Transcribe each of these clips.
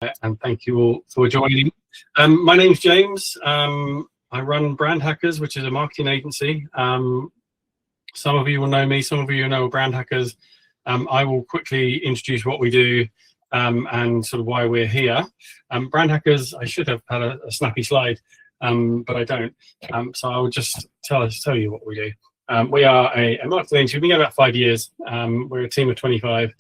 And thank you all for joining. My name's James. I run Brand Hackers, which is a marketing agency. Some of you will know me, some of you know Brand Hackers. I will quickly introduce what we do and sort of why we're here. Brand Hackers, I should have had a snappy slide, but I don't. So I'll just tell you what we do. We are a marketing agency. We've been going about 5 years. We're a team of 25,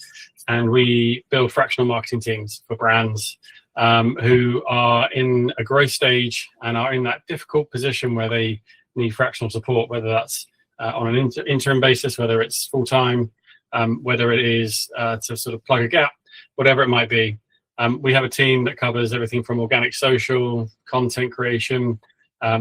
and we build fractional marketing teams for brands who are in a growth stage and are in that difficult position where they need fractional support, whether that's on an interim basis, whether it's full-time, whether it is to sort of plug a gap, whatever it might be. We have a team that covers everything from organic social, content creation,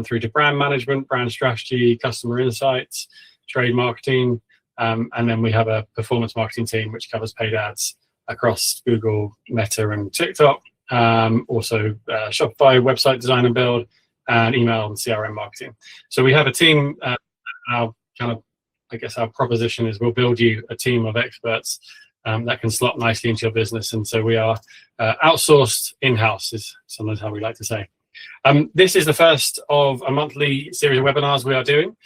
through to brand management, brand strategy, customer insights, trade marketing, and then we have a performance marketing team which covers paid ads across Google, Meta, and TikTok. Also Shopify, website design and build, and email and CRM marketing. So we have a team. Our proposition is we'll build you a team of experts that can slot nicely into your business. And so we are outsourced in-house, is sometimes how we like to say. This is the first of a monthly series of webinars we are doing.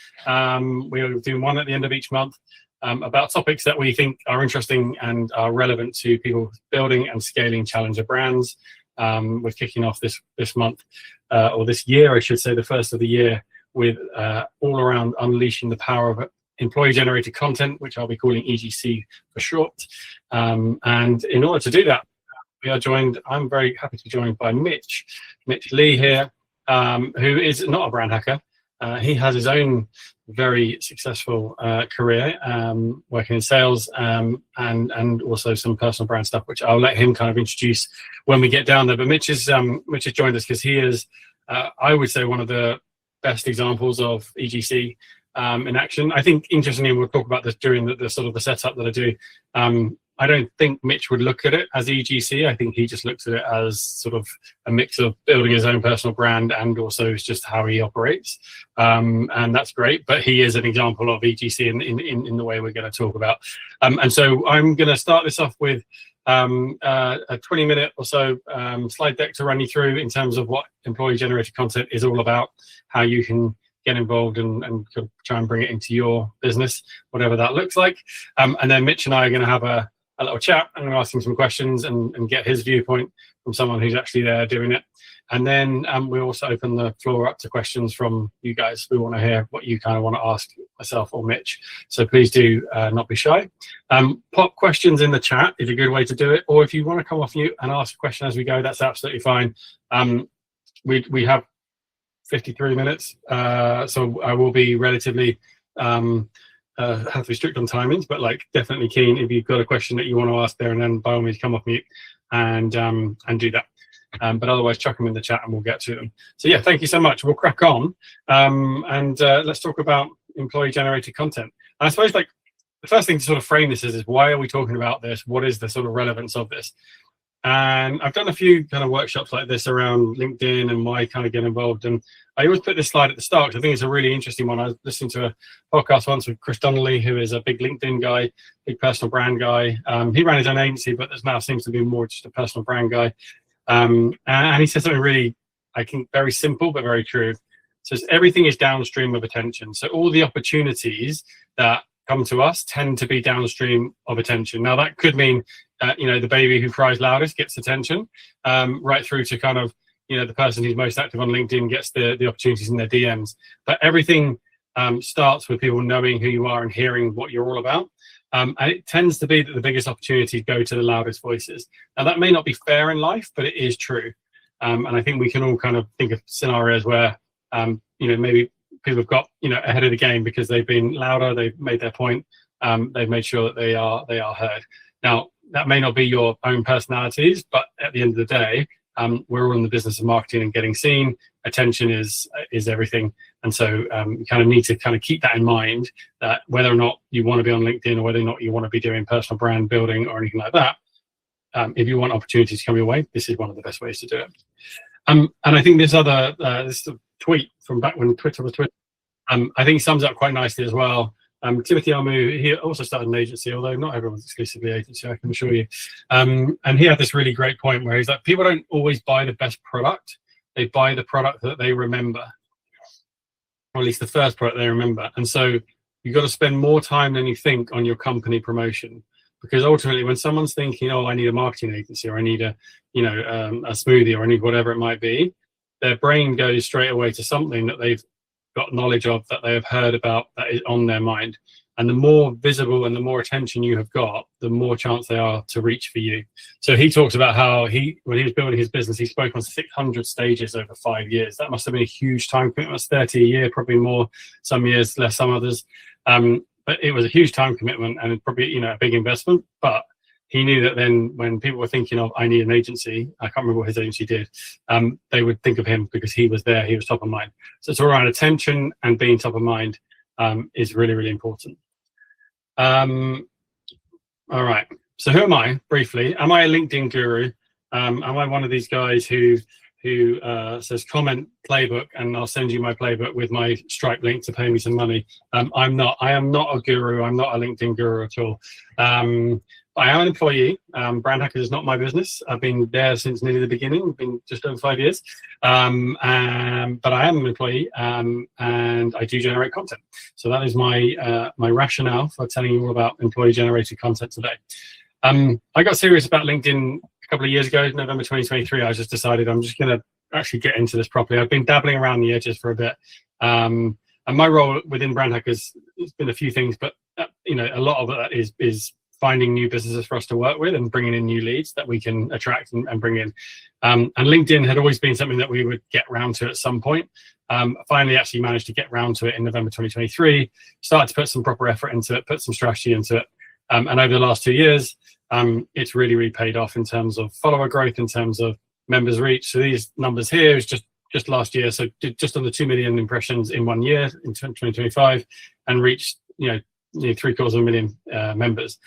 We are doing one at the end of each month about topics that we think are interesting and are relevant to people building and scaling challenger brands. We're kicking off this month, or this year, I should say, the first of the year, with all around unleashing the power of employee-generated content, which I'll be calling EGC for short. And in order to do that, I'm very happy to be joined by Mitch Lee here, who is not a brand hacker. He has his own very successful career working in sales and also some personal brand stuff, which I'll let him kind of introduce when we get down there. But Mitch has joined us because he is, I would say, one of the best examples of EGC in action. I think, interestingly, we'll talk about this during the sort of the setup that I do. I don't think Mitch would look at it as EGC. I think he just looks at it as sort of a mix of building his own personal brand and also it's just how he operates. And that's great, but he is an example of EGC in the way we're going to talk about. And so I'm going to start this off with a 20-minute or so slide deck to run you through in terms of what employee-generated content is all about, how you can get involved and try and bring it into your business, whatever that looks like. And then Mitch and I are going to have a little chat. I'm going to ask him some questions and get his viewpoint from someone who's actually there doing it. And then we also open the floor up to questions from you guys. We want to hear what you kind of want to ask myself or Mitch. So please do not be shy. Pop questions in the chat is a good way to do it. Or if you want to come off mute and ask a question as we go, that's absolutely fine. We have 53 minutes, so I will be relatively have to be strict on timings, but like definitely keen if you've got a question that you want to ask there, and then by all means come off mute and do that. But otherwise, chuck them in the chat and we'll get to them. So yeah, thank you so much. We'll crack on and let's talk about employee-generated content. And I suppose like the first thing to sort of frame this is why are we talking about this? What is the sort of relevance of this? And I've done a few kind of workshops like this around LinkedIn and why kind of get involved. And I always put this slide at the start because I think it's a really interesting one. I was listening to a podcast once with Chris Donnelly, who is a big LinkedIn guy, big personal brand guy. He ran his own agency, but now seems to be more just a personal brand guy. And he said something really, I think, very simple, but very true. So everything is downstream of attention. So all the opportunities that come to us tend to be downstream of attention. Now that could mean the baby who cries loudest gets attention, right through to kind of, the person who's most active on LinkedIn gets the opportunities in their DMs. But everything starts with people knowing who you are and hearing what you're all about. And it tends to be that the biggest opportunities go to the loudest voices. Now that may not be fair in life, but it is true. And I think we can all kind of think of scenarios where, maybe people have got, ahead of the game because they've been louder, they've made their point, they've made sure that they are heard. Now, that may not be your own personalities, but at the end of the day, we're all in the business of marketing and getting seen. Attention is everything. And so you kind of need to kind of keep that in mind, that whether or not you want to be on LinkedIn or whether or not you want to be doing personal brand building or anything like that, if you want opportunities to come your way, this is one of the best ways to do it. And I think this tweet from back when Twitter was Twitter, I think sums up quite nicely as well Timothy Armu, he also started an agency, although not everyone's exclusively agency, I can assure you. And he had this really great point where he's like, people don't always buy the best product, they buy the product that they remember, or at least the first product they remember. And so you've got to spend more time than you think on your company promotion, because ultimately when someone's thinking, oh, I need a marketing agency, or I need a smoothie, or I need whatever it might be, their brain goes straight away to something that they've got knowledge of, that they have heard about, that is on their mind. And the more visible and the more attention you have got, the more chance they are to reach for you. So he talks about how when he was building his business, he spoke on 600 stages over 5 years. That must have been a huge time commitment. It was 30 a year, probably more, some years less, some others. But it was a huge time commitment and probably, a big investment. But he knew that then when people were thinking of, I need an agency, I can't remember what his agency did, they would think of him because he was there, he was top of mind. So it's all around attention and being top of mind is really, really important. All right, so who am I, briefly? Am I a LinkedIn guru? Am I one of these guys who says comment playbook and I'll send you my playbook with my Stripe link to pay me some money? I'm not. I am not a guru. I'm not a LinkedIn guru at all. I am an employee. Brand Hackers is not my business. I've been there since nearly the beginning. I've been just over 5 years. But I am an employee and I do generate content. So that is my rationale for telling you all about employee-generated content today. I got serious about LinkedIn a couple of years ago, November 2023. I just decided I'm just going to actually get into this properly. I've been dabbling around the edges for a bit. And my role within Brand Hackers has been a few things, but a lot of that is finding new businesses for us to work with and bringing in new leads that we can attract and bring in. And LinkedIn had always been something that we would get round to at some point. Finally actually managed to get round to it in November 2023, started to put some proper effort into it, put some strategy into it. And over the last 2 years, it's really, really paid off in terms of follower growth, in terms of members reach. So these numbers here is just last year. So did just under 2 million impressions in 1 year in 2025 and reached, 750,000 members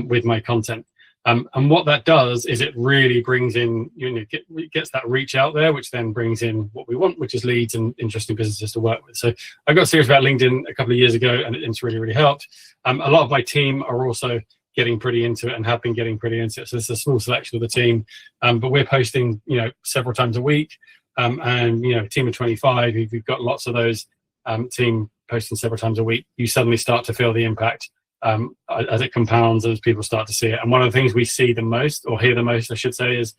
with my content. And what that does is it really brings in, gets that reach out there, which then brings in what we want, which is leads and interesting businesses to work with. So I got serious about LinkedIn a couple of years ago, and it's really, really helped. A lot of my team are also getting pretty into it and have been getting pretty into it. So it's a small selection of the team, but we're posting, several times a week. And, a team of 25, if you've got lots of those team posting several times a week, you suddenly start to feel the impact as it compounds, as people start to see it. And one of the things we see the most, or hear the most, I should say, is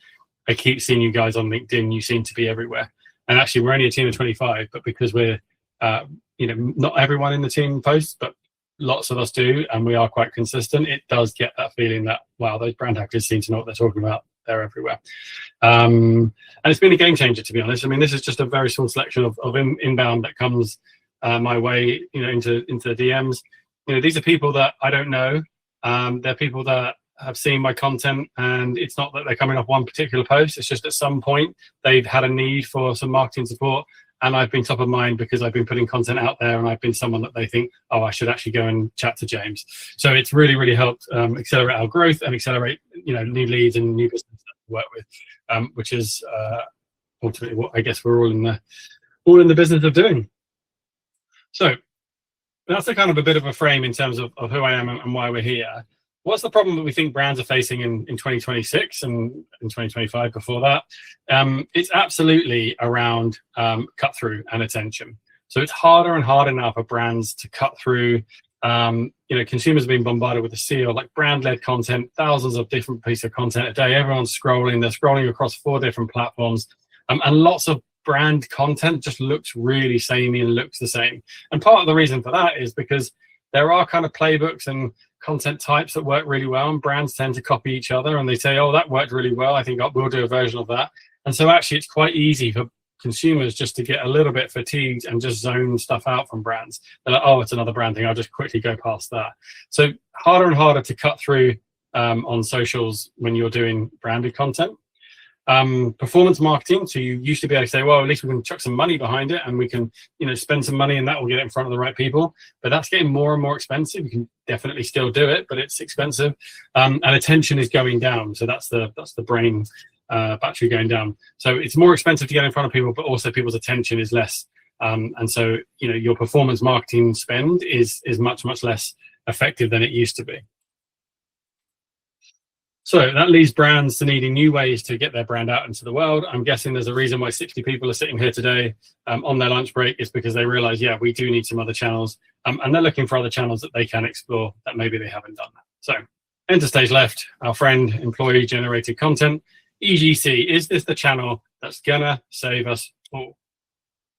I keep seeing you guys on LinkedIn. You seem to be everywhere. And actually, we're only a team of 25, but because we're, not everyone in the team posts, but lots of us do, and we are quite consistent, it does get that feeling that, wow, those brand hackers seem to know what they're talking about. They're everywhere. And it's been a game changer, to be honest. I mean, this is just a very small selection of inbound that comes my way, into the DMs. These are people that I don't know. They're people that have seen my content, and it's not that they're coming off one particular post. It's just at some point they've had a need for some marketing support, and I've been top of mind because I've been putting content out there, and I've been someone that they think, oh, I should actually go and chat to James. So it's really, really helped accelerate our growth and accelerate, new leads and new businesses to work with, which is ultimately what I guess we're all in the business of doing. So that's a kind of a bit of a frame in terms of who I am and why we're here. What's the problem that we think brands are facing in 2026 and in 2025 before that? It's absolutely around cut through and attention. So it's harder and harder now for brands to cut through. Consumers are being bombarded with a sea of like brand-led content, thousands of different pieces of content a day. Everyone's scrolling. They're scrolling across 4 different platforms, and lots of brand content just looks really samey and looks the same. And part of the reason for that is because there are kind of playbooks and content types that work really well, and brands tend to copy each other, and they say, oh, that worked really well, I think we'll do a version of that. And so actually it's quite easy for consumers just to get a little bit fatigued and just zone stuff out from brands. They're like, oh, it's another brand thing, I'll just quickly go past that. So harder and harder to cut through on socials when you're doing branded content. Performance marketing, so you used to be able to say, well, at least we can chuck some money behind it and we can spend some money and that will get it in front of the right people, but that's getting more and more expensive. You can definitely still do it, but it's expensive, and attention is going down. So that's the brain battery going down. So it's more expensive to get in front of people, but also people's attention is less And so, your performance marketing spend is much, much less effective than it used to be. So that leaves brands to needing new ways to get their brand out into the world. I'm guessing there's a reason why 60 people are sitting here today on their lunch break. Is because they realize, yeah, we do need some other channels. And they're looking for other channels that they can explore that maybe they haven't done that. So enter stage left, our friend, employee generated content. EGC, is this the channel that's gonna save us all?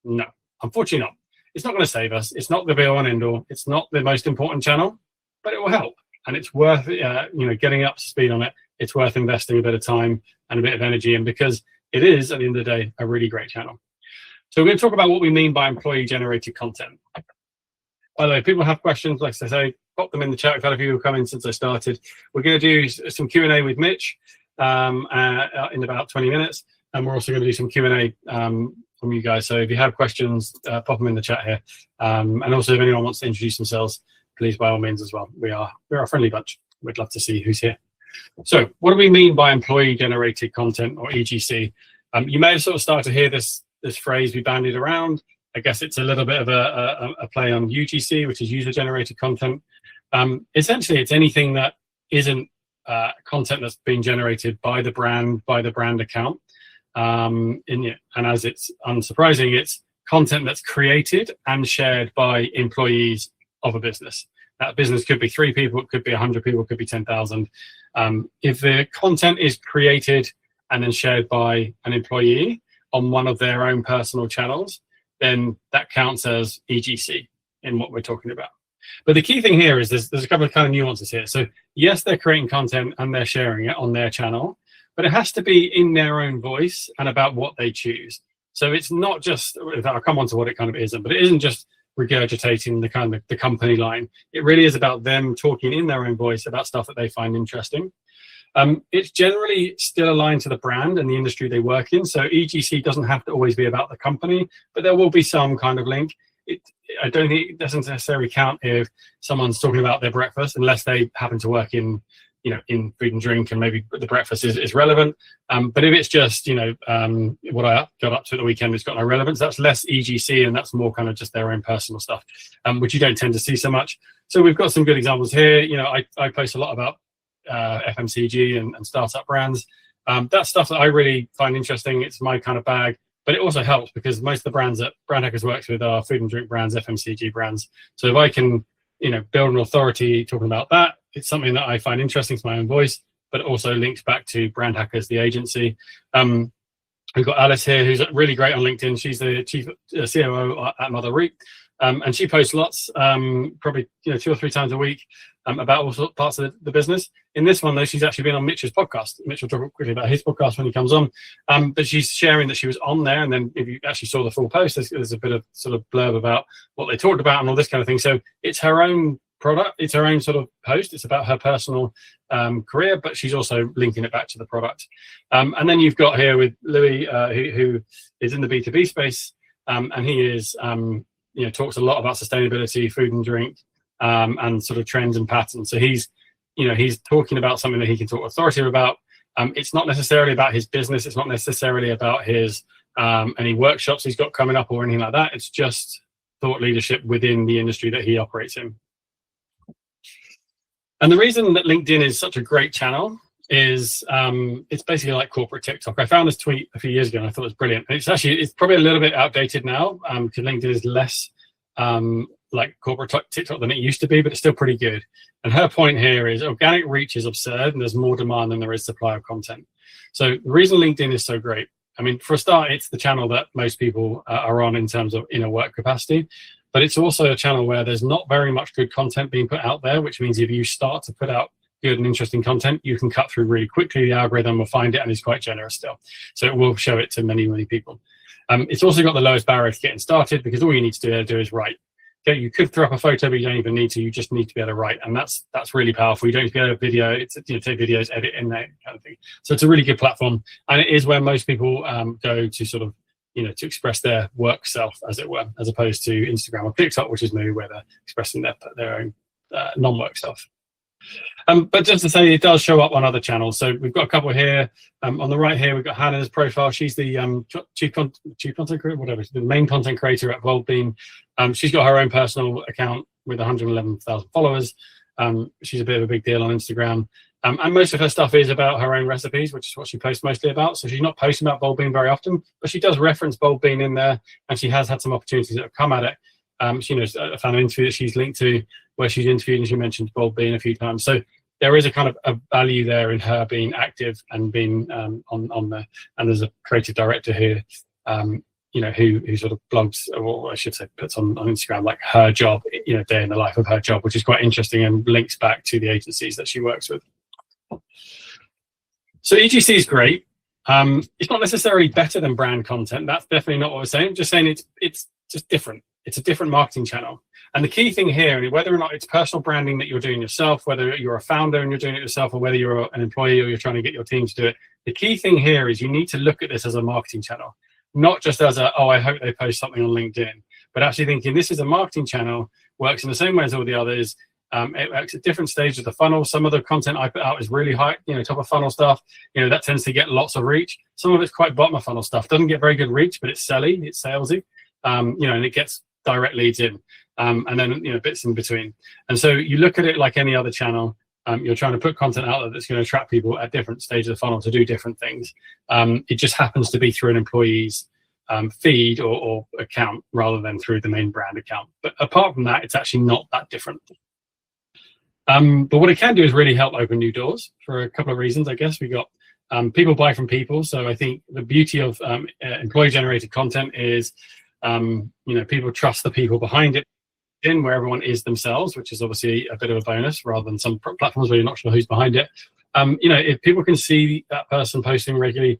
No, unfortunately not. It's not gonna save us. It's not the be all and end all. It's not the most important channel, but it will help. And it's worth getting up to speed on it. It's worth investing a bit of time and a bit of energy in, because it is, at the end of the day, a really great channel. So we're going to talk about what we mean by employee-generated content. By the way, if people have questions, like I say, pop them in the chat. We've had a few who come in since I started. We're going to do some Q&A with Mitch in about 20 minutes. And we're also going to do some Q&A from you guys. So if you have questions, pop them in the chat here. And also, if anyone wants to introduce themselves, please, by all means, as well. We're a friendly bunch. We'd love to see who's here. So what do we mean by employee-generated content, or EGC? You may have sort of started to hear this phrase be bandied around. I guess it's a little bit of a play on UGC, which is user-generated content. Essentially, it's anything that isn't content that's being generated by the brand account. And as it's unsurprising, it's content that's created and shared by employees of a business. That business could be 3 people, it could be 100 people, it could be 10,000. If the content is created and then shared by an employee on one of their own personal channels, then that counts as EGC in what we're talking about. But the key thing here is there's a couple of kind of nuances here. So yes, they're creating content and they're sharing it on their channel, but it has to be in their own voice and about what they choose. So it's not just, I'll come on to what it kind of isn't, but it isn't just regurgitating the company line. It really is about them talking in their own voice about stuff that they find interesting. It's generally still aligned to the brand and the industry they work in. So EGC doesn't have to always be about the company, but there will be some kind of link. I don't think it doesn't necessarily count if someone's talking about their breakfast, unless they happen to work in food and drink, and maybe the breakfast is relevant. But if it's just, what I got up to at the weekend, it's got no relevance, that's less EGC, and that's more kind of just their own personal stuff, which you don't tend to see so much. So we've got some good examples here. I post a lot about FMCG and startup brands. That's stuff that I really find interesting. It's my kind of bag, but it also helps because most of the brands that Brand Hackers works with are food and drink brands, FMCG brands. So if I can, build an authority talking about that, it's something that I find interesting to my own voice, but it also links back to Brand Hackers, the agency. We've got Alice here, who's really great on LinkedIn. She's the chief COO at Mother Reap. And she posts lots, probably 2 or 3 times a week about all sorts of parts of the business. In this one, though, she's actually been on Mitch's podcast. Mitch will talk quickly about his podcast when he comes on. But she's sharing that she was on there, and then if you actually saw the full post, there's a bit of sort of blurb about what they talked about and all this kind of thing. So it's her own product, it's her own sort of post. It's about her personal career, but she's also linking it back to the product. And then you've got here with Louis, who is in the B2B space, and he is talks a lot about sustainability, food and drink, and sort of trends and patterns. So he's talking about something that he can talk authoritative about. It's not necessarily about his business. It's not necessarily about his any workshops he's got coming up or anything like that. It's just thought leadership within the industry that he operates in. And the reason that LinkedIn is such a great channel is it's basically like corporate TikTok. I found this tweet a few years ago and I thought it was brilliant. And it's probably a little bit outdated now because LinkedIn is less like corporate TikTok than it used to be, but it's still pretty good. And her point here is organic reach is absurd and there's more demand than there is supply of content. So the reason LinkedIn is so great, I mean, for a start, it's the channel that most people are on in terms of in a work capacity, but it's also a channel where there's not very much good content being put out there, which means if you start to put out good and interesting content, you can cut through really quickly. The algorithm will find it and is quite generous still. So it will show it to many, many people. It's also got the lowest barrier to getting started because all you need to do is write. Okay, you could throw up a photo, but you don't even need to. You just need to be able to write, and that's really powerful. You don't need to be able to video. It's take videos, edit in there, kind of thing. So it's a really good platform, and it is where most people go to sort of to express their work self, as it were, as opposed to Instagram or TikTok, which is maybe where they're expressing their own non-work stuff. But just to say, it does show up on other channels. So we've got a couple here. On the right here, we've got Hannah's profile. She's the chief content creator, whatever, the main content creator at Volbean. She's got her own personal account with 111,000 followers. She's a bit of a big deal on Instagram. And most of her stuff is about her own recipes, which is what she posts mostly about. So she's not posting about Volbean very often, but she does reference Volbean in there, and she has had some opportunities that have come at it. She knows I found an interview that she's linked to where she's interviewed, and she mentioned Volbean a few times. So there is a kind of a value there in her being active and being on there. And there's a creative director here, who sort of blogs, or I should say, puts on Instagram like her job, day in the life of her job, which is quite interesting and links back to the agencies that she works with. So EGC is great. It's not necessarily better than brand content. That's definitely not what we're saying. I'm just saying it's just different. It's a different marketing channel. And the key thing here, whether or not it's personal branding that you're doing yourself, whether you're a founder and you're doing it yourself, or whether you're an employee or you're trying to get your team to do it, the key thing here is you need to look at this as a marketing channel, not just as I hope they post something on LinkedIn, but actually thinking this is a marketing channel, works in the same way as all the others. It works at different stages of the funnel. Some of the content I put out is really high, top of funnel stuff. That tends to get lots of reach. Some of it's quite bottom of funnel stuff. Doesn't get very good reach, but it's selly, it's salesy, and it gets direct leads in, and then bits in between. And so you look at it like any other channel. You're trying to put content out there that's going to attract people at different stages of the funnel to do different things. It just happens to be through an employee's feed or account rather than through the main brand account. But apart from that, it's actually not that different. But what it can do is really help open new doors for a couple of reasons, I guess. We got people buy from people. So I think the beauty of employee-generated content is, people trust the people behind it, where everyone is themselves, which is obviously a bit of a bonus rather than some platforms where you're not sure who's behind it. If people can see that person posting regularly,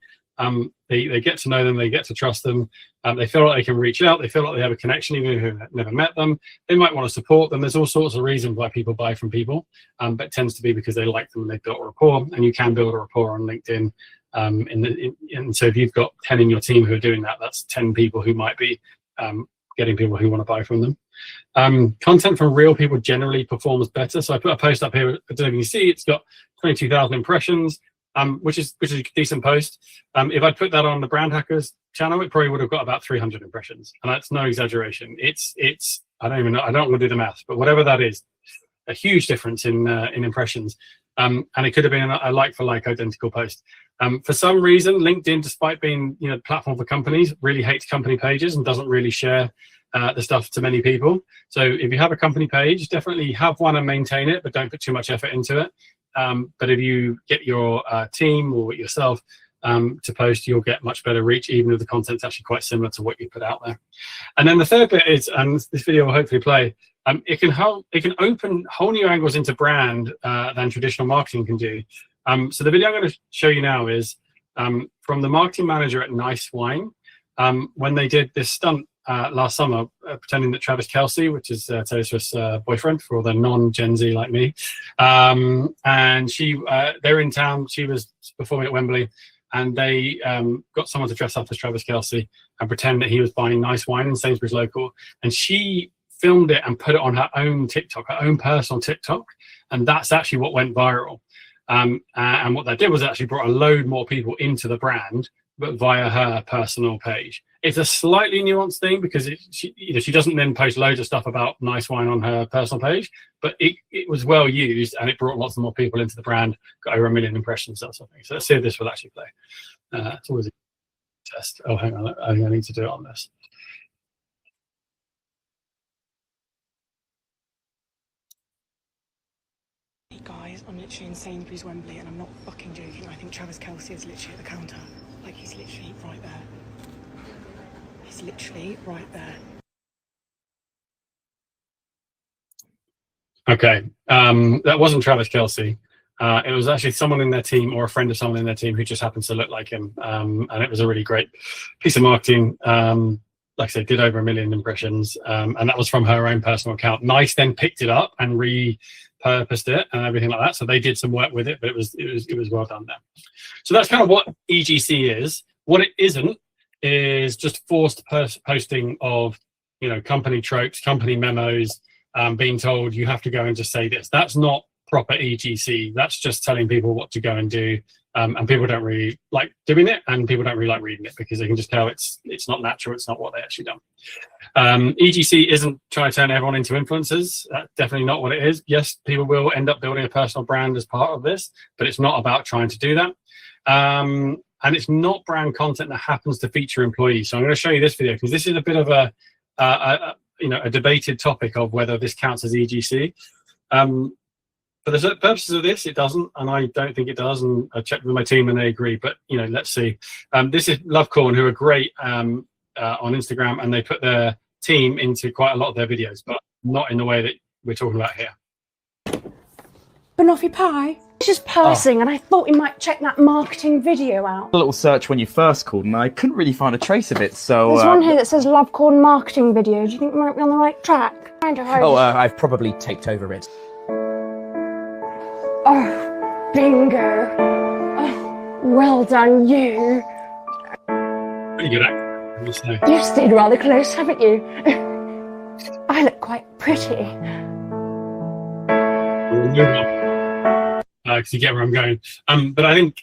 they get to know them, they get to trust them, they feel like they can reach out, they feel like they have a connection even if they've never met them, they might want to support them. There's all sorts of reasons why people buy from people, but it tends to be because they like them and they've built a rapport, and you can build a rapport on LinkedIn. And so if you've got 10 in your team who are doing that, that's 10 people who might be getting people who want to buy from them. Content from real people generally performs better. So I put a post up here, I don't know if you can see, it's got 22,000 impressions, which is a decent post. If I'd put that on the Brand Hackers channel, it probably would have got about 300 impressions, and that's no exaggeration. It's I don't even know, I don't want to do the math, but whatever that is, a huge difference in impressions. And it could have been a like-for-like identical post. For some reason, LinkedIn, despite being the platform for companies, really hates company pages and doesn't really share the stuff to many people. So if you have a company page, definitely have one and maintain it, but don't put too much effort into it. But if you get your team or yourself to post, you'll get much better reach, even if the content's actually quite similar to what you put out there. And then the third bit is, and this video will hopefully play, it can open whole new angles into brand than traditional marketing can do. So the video I'm going to show you now is from the marketing manager at Nice Wine, when they did this stunt last summer, pretending that Travis Kelce, which is Taylor Swift's boyfriend for all the non-Gen Z like me, and they're in town. She was performing at Wembley, and they got someone to dress up as Travis Kelce and pretend that he was buying nice wine in Sainsbury's local, and she filmed it and put it on her own TikTok, her own personal TikTok, and that's actually what went viral. And what that did was actually brought a load more people into the brand, but via her personal page. It's a slightly nuanced thing because she doesn't then post loads of stuff about nice wine on her personal page, but it was well used and it brought lots more people into the brand, got over 1 million impressions, that sort of thing. So let's see if this will actually play. It's always a test. Oh, hang on, I think I need to do it on this. Hey guys, I'm literally in Sainsbury's Wembley and I'm not fucking joking. I think Travis Kelce is literally at the counter. Like, he's literally right there. He's literally right there. Okay, that wasn't Travis Kelce. It was actually someone in their team or a friend of someone in their team who just happens to look like him. And it was a really great piece of marketing. Like I said, did over 1 million impressions. And that was from her own personal account. Nice then picked it up and repurposed it and everything like that. So they did some work with it, but it was well done there. So that's kind of what EGC is. What it isn't is just forced posting of, company tropes, company memos, being told you have to go and just say this. That's not proper EGC. That's just telling people what to go and do. And people don't really like doing it, and people don't really like reading it because they can just tell it's not natural, it's not what they actually done. EGC isn't trying to turn everyone into influencers. That's definitely not what it is. Yes, people will end up building a personal brand as part of this, but it's not about trying to do that. And it's not brand content that happens to feature employees. So I'm going to show you this video because this is a bit of a debated topic of whether this counts as EGC. For the purposes of this, it doesn't, and I don't think it does. And I checked with my team, and they agree. But let's see. This is Lovecorn, who are great on Instagram, and they put their team into quite a lot of their videos, but not in the way that we're talking about here. Banoffee pie. It's just parsing, and I thought you might check that marketing video out. A little search when you first called, and I couldn't really find a trace of it. So there's one here that says Lovecorn marketing video. Do you think we might be on the right track? I've probably taped over it. Oh, bingo. Oh, well done, you. Pretty good actor, I must say. You've stayed rather close, haven't you? I look quite pretty. We'll move on, because you get where I'm going. But I think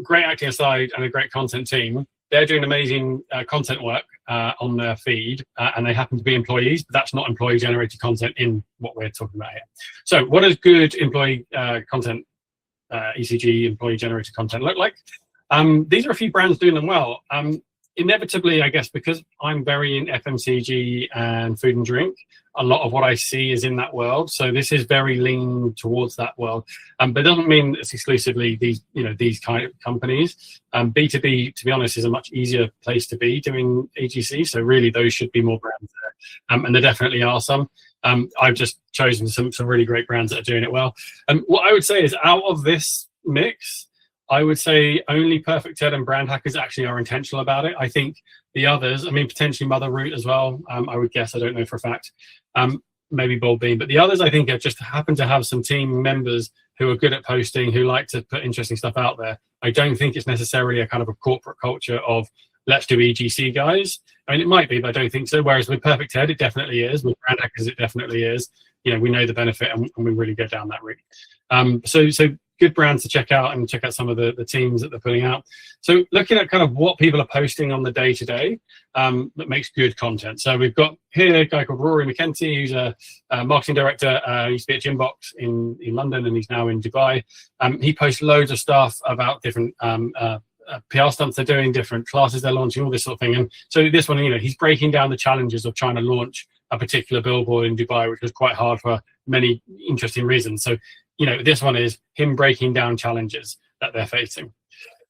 great acting aside and a great content team, they're doing amazing content work on their feed, and they happen to be employees, but that's not employee generated content in what we're talking about here. So what does good employee content, ECG, employee generated content look like? These are a few brands doing them well. Inevitably, I guess, because I'm very in FMCG and food and drink, a lot of what I see is in that world. So this is very lean towards that world. But it doesn't mean it's exclusively these kind of companies. B2B, to be honest, is a much easier place to be doing EGC. So really, those should be more brands there. And there definitely are some. I've just chosen some really great brands that are doing it well. And what I would say is, out of this mix, I would say only Perfect Ted and Brand Hackers actually are intentional about it. I think the others, I mean, potentially Mother Root as well, I would guess, I don't know for a fact, maybe Bold Bean, but the others I think just happen to have some team members who are good at posting, who like to put interesting stuff out there. I don't think it's necessarily a kind of a corporate culture of let's do EGC, guys. I mean, it might be, but I don't think so. Whereas with Perfect Ted, it definitely is. With Brand Hackers, it definitely is. We know the benefit, and we really go down that route. So good brands to check out, and check out some of the teams that they're putting out. So looking at kind of what people are posting on the day-to-day that makes good content. So we've got here a guy called Rory McKenty, who's a marketing director. He used to be at Gymbox in London, and he's now in Dubai. He posts loads of stuff about different PR stunts they're doing, different classes they're launching, all this sort of thing. And so this one, he's breaking down the challenges of trying to launch a particular billboard in Dubai, which was quite hard for many interesting reasons. So this one is him breaking down challenges that they're facing.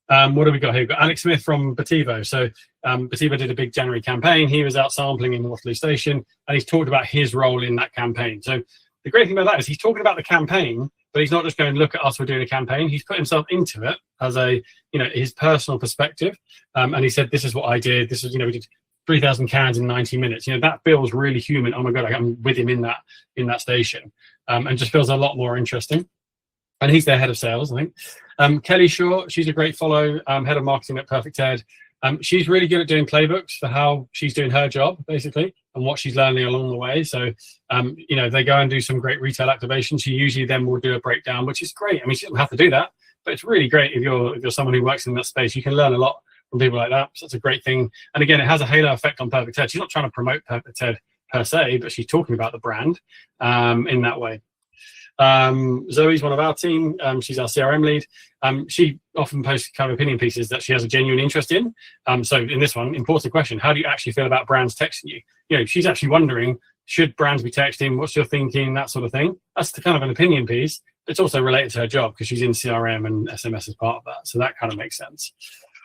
What have we got here? We've got Alex Smith from Bativo. So Bativo did a big January campaign. He was out sampling in Waterloo Station, and he's talked about his role in that campaign. So the great thing about that is he's talking about the campaign, but he's not just going, look at us, we're doing a campaign. He's put himself into it as his personal perspective. And he said, this is what I did. This is, we did 3,000 cans in 90 minutes. That feels really human. Oh my God, I'm with him in that station. And just feels a lot more interesting. And he's their head of sales, I think. Kelly Shaw, she's a great follow, head of marketing at Perfect Ted. She's really good at doing playbooks for how she's doing her job, basically, and what she's learning along the way. So, they go and do some great retail activation. She usually then will do a breakdown, which is great. I mean, she doesn't have to do that, but it's really great if you're someone who works in that space. You can learn a lot from people like that. So that's a great thing. And again, it has a halo effect on Perfect Ted. She's not trying to promote Perfect Ted per se, but she's talking about the brand in that way. Zoe's one of our team. She's our CRM lead. She often posts kind of opinion pieces that she has a genuine interest in. So in this one, important question: how do you actually feel about brands texting you? She's actually wondering, should brands be texting? What's your thinking? That sort of thing. That's the kind of an opinion piece. It's also related to her job because she's in CRM and SMS as part of that. So that kind of makes sense.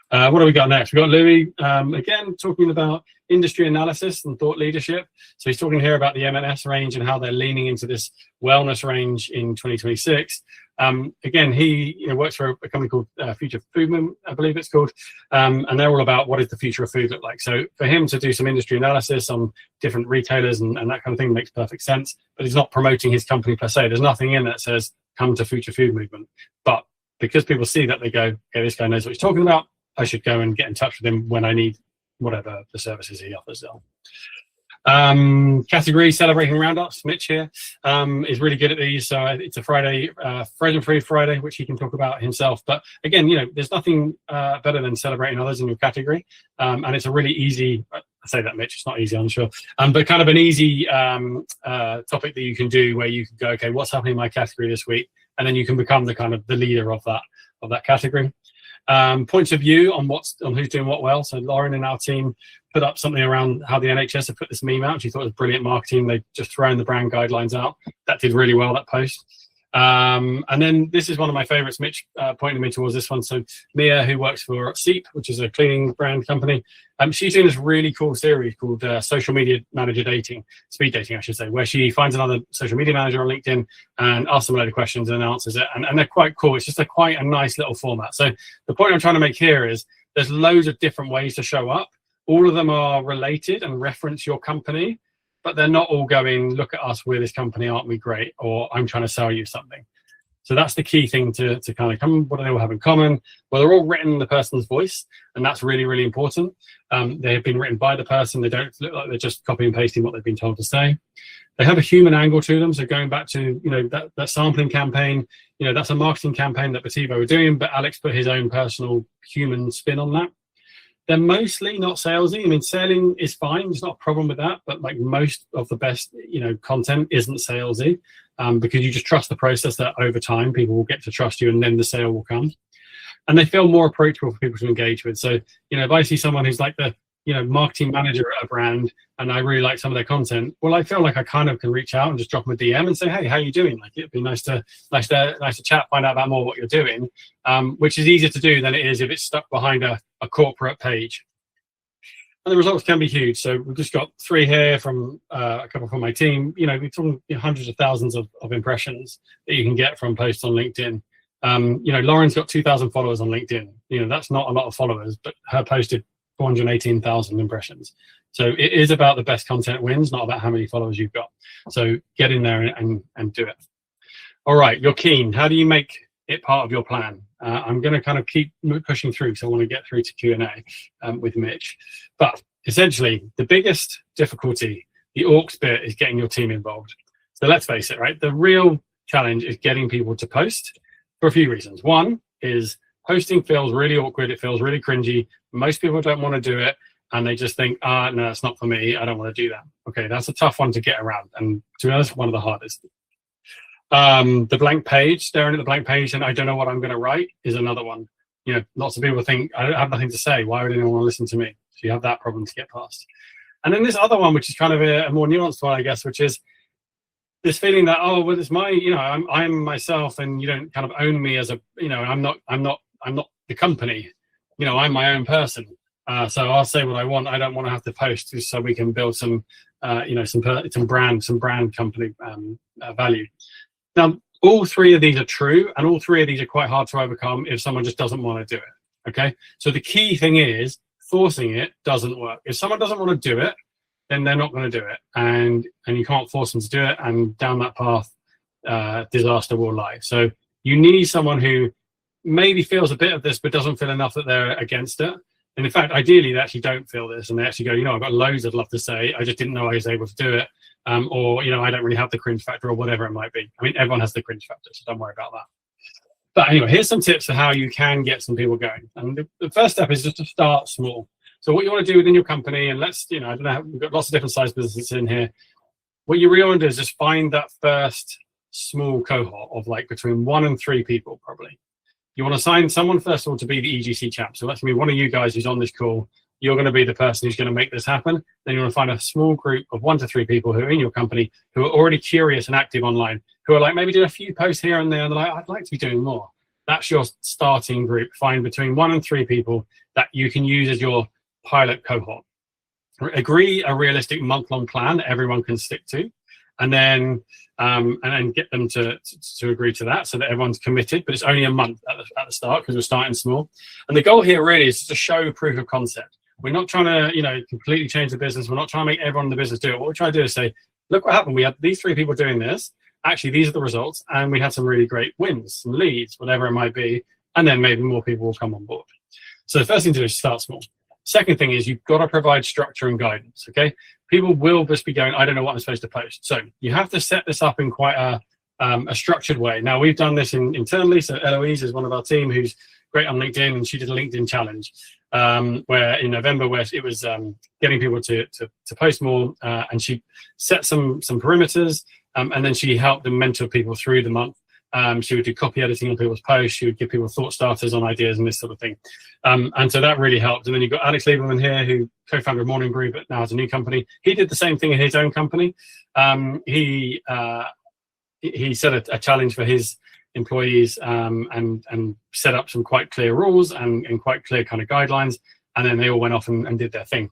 What do we got next? We've got Louis, again, talking about industry analysis and thought leadership. So he's talking here about the M&S range and how they're leaning into this wellness range in 2026. Again, he works for a company called Future Food Movement, I believe it's called, and they're all about what does the future of food look like. So for him to do some industry analysis on different retailers and that kind of thing makes perfect sense, but he's not promoting his company per se. There's nothing in that says, come to Future Food Movement. But because people see that, they go, okay, this guy knows what he's talking about. I should go and get in touch with him when I need whatever the services he offers. Category celebrating roundups. Mitch here is really good at these. So it's a Friday, Frozen Free Friday, which he can talk about himself. But again, there's nothing better than celebrating others in your category. And it's a really easy, I say that, Mitch, it's not easy, I'm sure, but kind of an easy topic that you can do where you can go, okay, what's happening in my category this week? And then you can become the leader of that category. Points of view on who's doing what well. So Lauren and our team put up something around how the NHS have put this meme out. She thought it was brilliant marketing. They just thrown the brand guidelines out. That did really well, that post. And then this is one of my favorites. Mitch pointed me towards this one. So Mia, who works for Seep, which is a cleaning brand company, she's doing this really cool series called Social Media Manager Dating, Speed Dating, I should say, where she finds another social media manager on LinkedIn and asks them a load of questions and answers it. And they're quite cool. It's just quite a nice little format. So the point I'm trying to make here is there's loads of different ways to show up. All of them are related and reference your company, but they're not all going, look at us, we're this company, aren't we great? Or I'm trying to sell you something. So that's the key thing to kind of come. What do they all have in common? Well, they're all written in the person's voice, and that's really, really important. They have been written by the person. They don't look like they're just copying and pasting what they've been told to say. They have a human angle to them. So going back to that sampling campaign, that's a marketing campaign that Bativo were doing, but Alex put his own personal human spin on that. They're mostly not salesy. I mean, selling is fine. There's not a problem with that. But like most of the best, content isn't salesy because you just trust the process that over time people will get to trust you and then the sale will come. And they feel more approachable for people to engage with. So, if I see someone who's like the, marketing manager at a brand and I really like some of their content, well, I feel like I kind of can reach out and just drop them a DM and say, hey, how are you doing? Like, it'd be nice to chat, find out about more what you're doing, which is easier to do than it is if it's stuck behind a corporate page. And the results can be huge. So we've just got 3 here from a couple from my team. We're talking hundreds of thousands of impressions that you can get from posts on LinkedIn. Lauren's got 2,000 followers on LinkedIn. That's not a lot of followers, but her posted 418,000 impressions. So it is about the best content wins, not about how many followers you've got. So get in there and do it. All right, you're keen. How do you make it part of your plan? I'm going to kind of keep pushing through, so I want to get through to Q&A with Mitch. But essentially, the biggest difficulty, the orcs bit, is getting your team involved. So let's face it, right? The real challenge is getting people to post for a few reasons. One is posting feels really awkward. It feels really cringy. Most people don't want to do it, and they just think, no, it's not for me. I don't want to do that. Okay, that's a tough one to get around, and to be honest, one of the hardest. The blank page, staring at the blank page and I don't know what I'm going to write is another one. Lots of people think, I don't have nothing to say. Why would anyone want to listen to me? So you have that problem to get past. And then this other one, which is kind of a more nuanced one, I guess, which is this feeling that, well, it's my, I'm myself, and you don't kind of own me as a, I'm not the company. I'm my own person. So I'll say what I want. I don't want to have to post just so we can build some, some brand company value. Now, all 3 of these are true, and all 3 of these are quite hard to overcome if someone just doesn't want to do it. Okay, so the key thing is forcing it doesn't work. If someone doesn't want to do it, then they're not going to do it, and you can't force them to do it. And down that path, disaster will lie. So you need someone who maybe feels a bit of this, but doesn't feel enough that they're against it. And in fact, ideally, they actually don't feel this, and they actually go, I've got loads I'd love to say. I just didn't know I was able to do it. Or, I don't really have the cringe factor, or whatever it might be. I mean, everyone has the cringe factor, so don't worry about that. But anyway, here's some tips for how you can get some people going. And the first step is just to start small. So what you want to do within your company, and let's, I don't know, we've got lots of different size businesses in here. What you really want to do is just find that first small cohort of like between 1 and 3 people, probably. You want to assign someone, first of all, to be the EGC chap. So let's be one of you guys who's on this call. You're going to be the person who's going to make this happen. Then you want to find a small group of 1 to 3 people who are in your company, who are already curious and active online, who are like maybe doing a few posts here and there, and they're like, I'd like to be doing more. That's your starting group. Find between 1 and 3 people that you can use as your pilot cohort. Agree a realistic month-long plan that everyone can stick to, and then get them to agree to that, so that everyone's committed. But it's only a month at the start because we're starting small. And the goal here really is to show proof of concept. We're not trying to, completely change the business. We're not trying to make everyone in the business do it. What we're trying to do is say, look what happened. We had these 3 people doing this. Actually, these are the results. And we had some really great wins, some leads, whatever it might be. And then maybe more people will come on board. So the first thing to do is start small. Second thing is you've got to provide structure and guidance. Okay, people will just be going, I don't know what I'm supposed to post. So you have to set this up in quite a structured way. Now we've done this internally. So Eloise is one of our team who's great on LinkedIn, and she did a LinkedIn challenge where in November, where it was getting people to post more, and she set some perimeters, and then she helped them mentor people through the month. She would do copy editing on people's posts. She would give people thought starters on ideas and this sort of thing. And so that really helped. And then you've got Alex Lieberman here, who co-founder of Morning Brew, but now has a new company. He did the same thing in his own company. He set a challenge for his employees and set up some quite clear rules and quite clear kind of guidelines. And then they all went off and did their thing.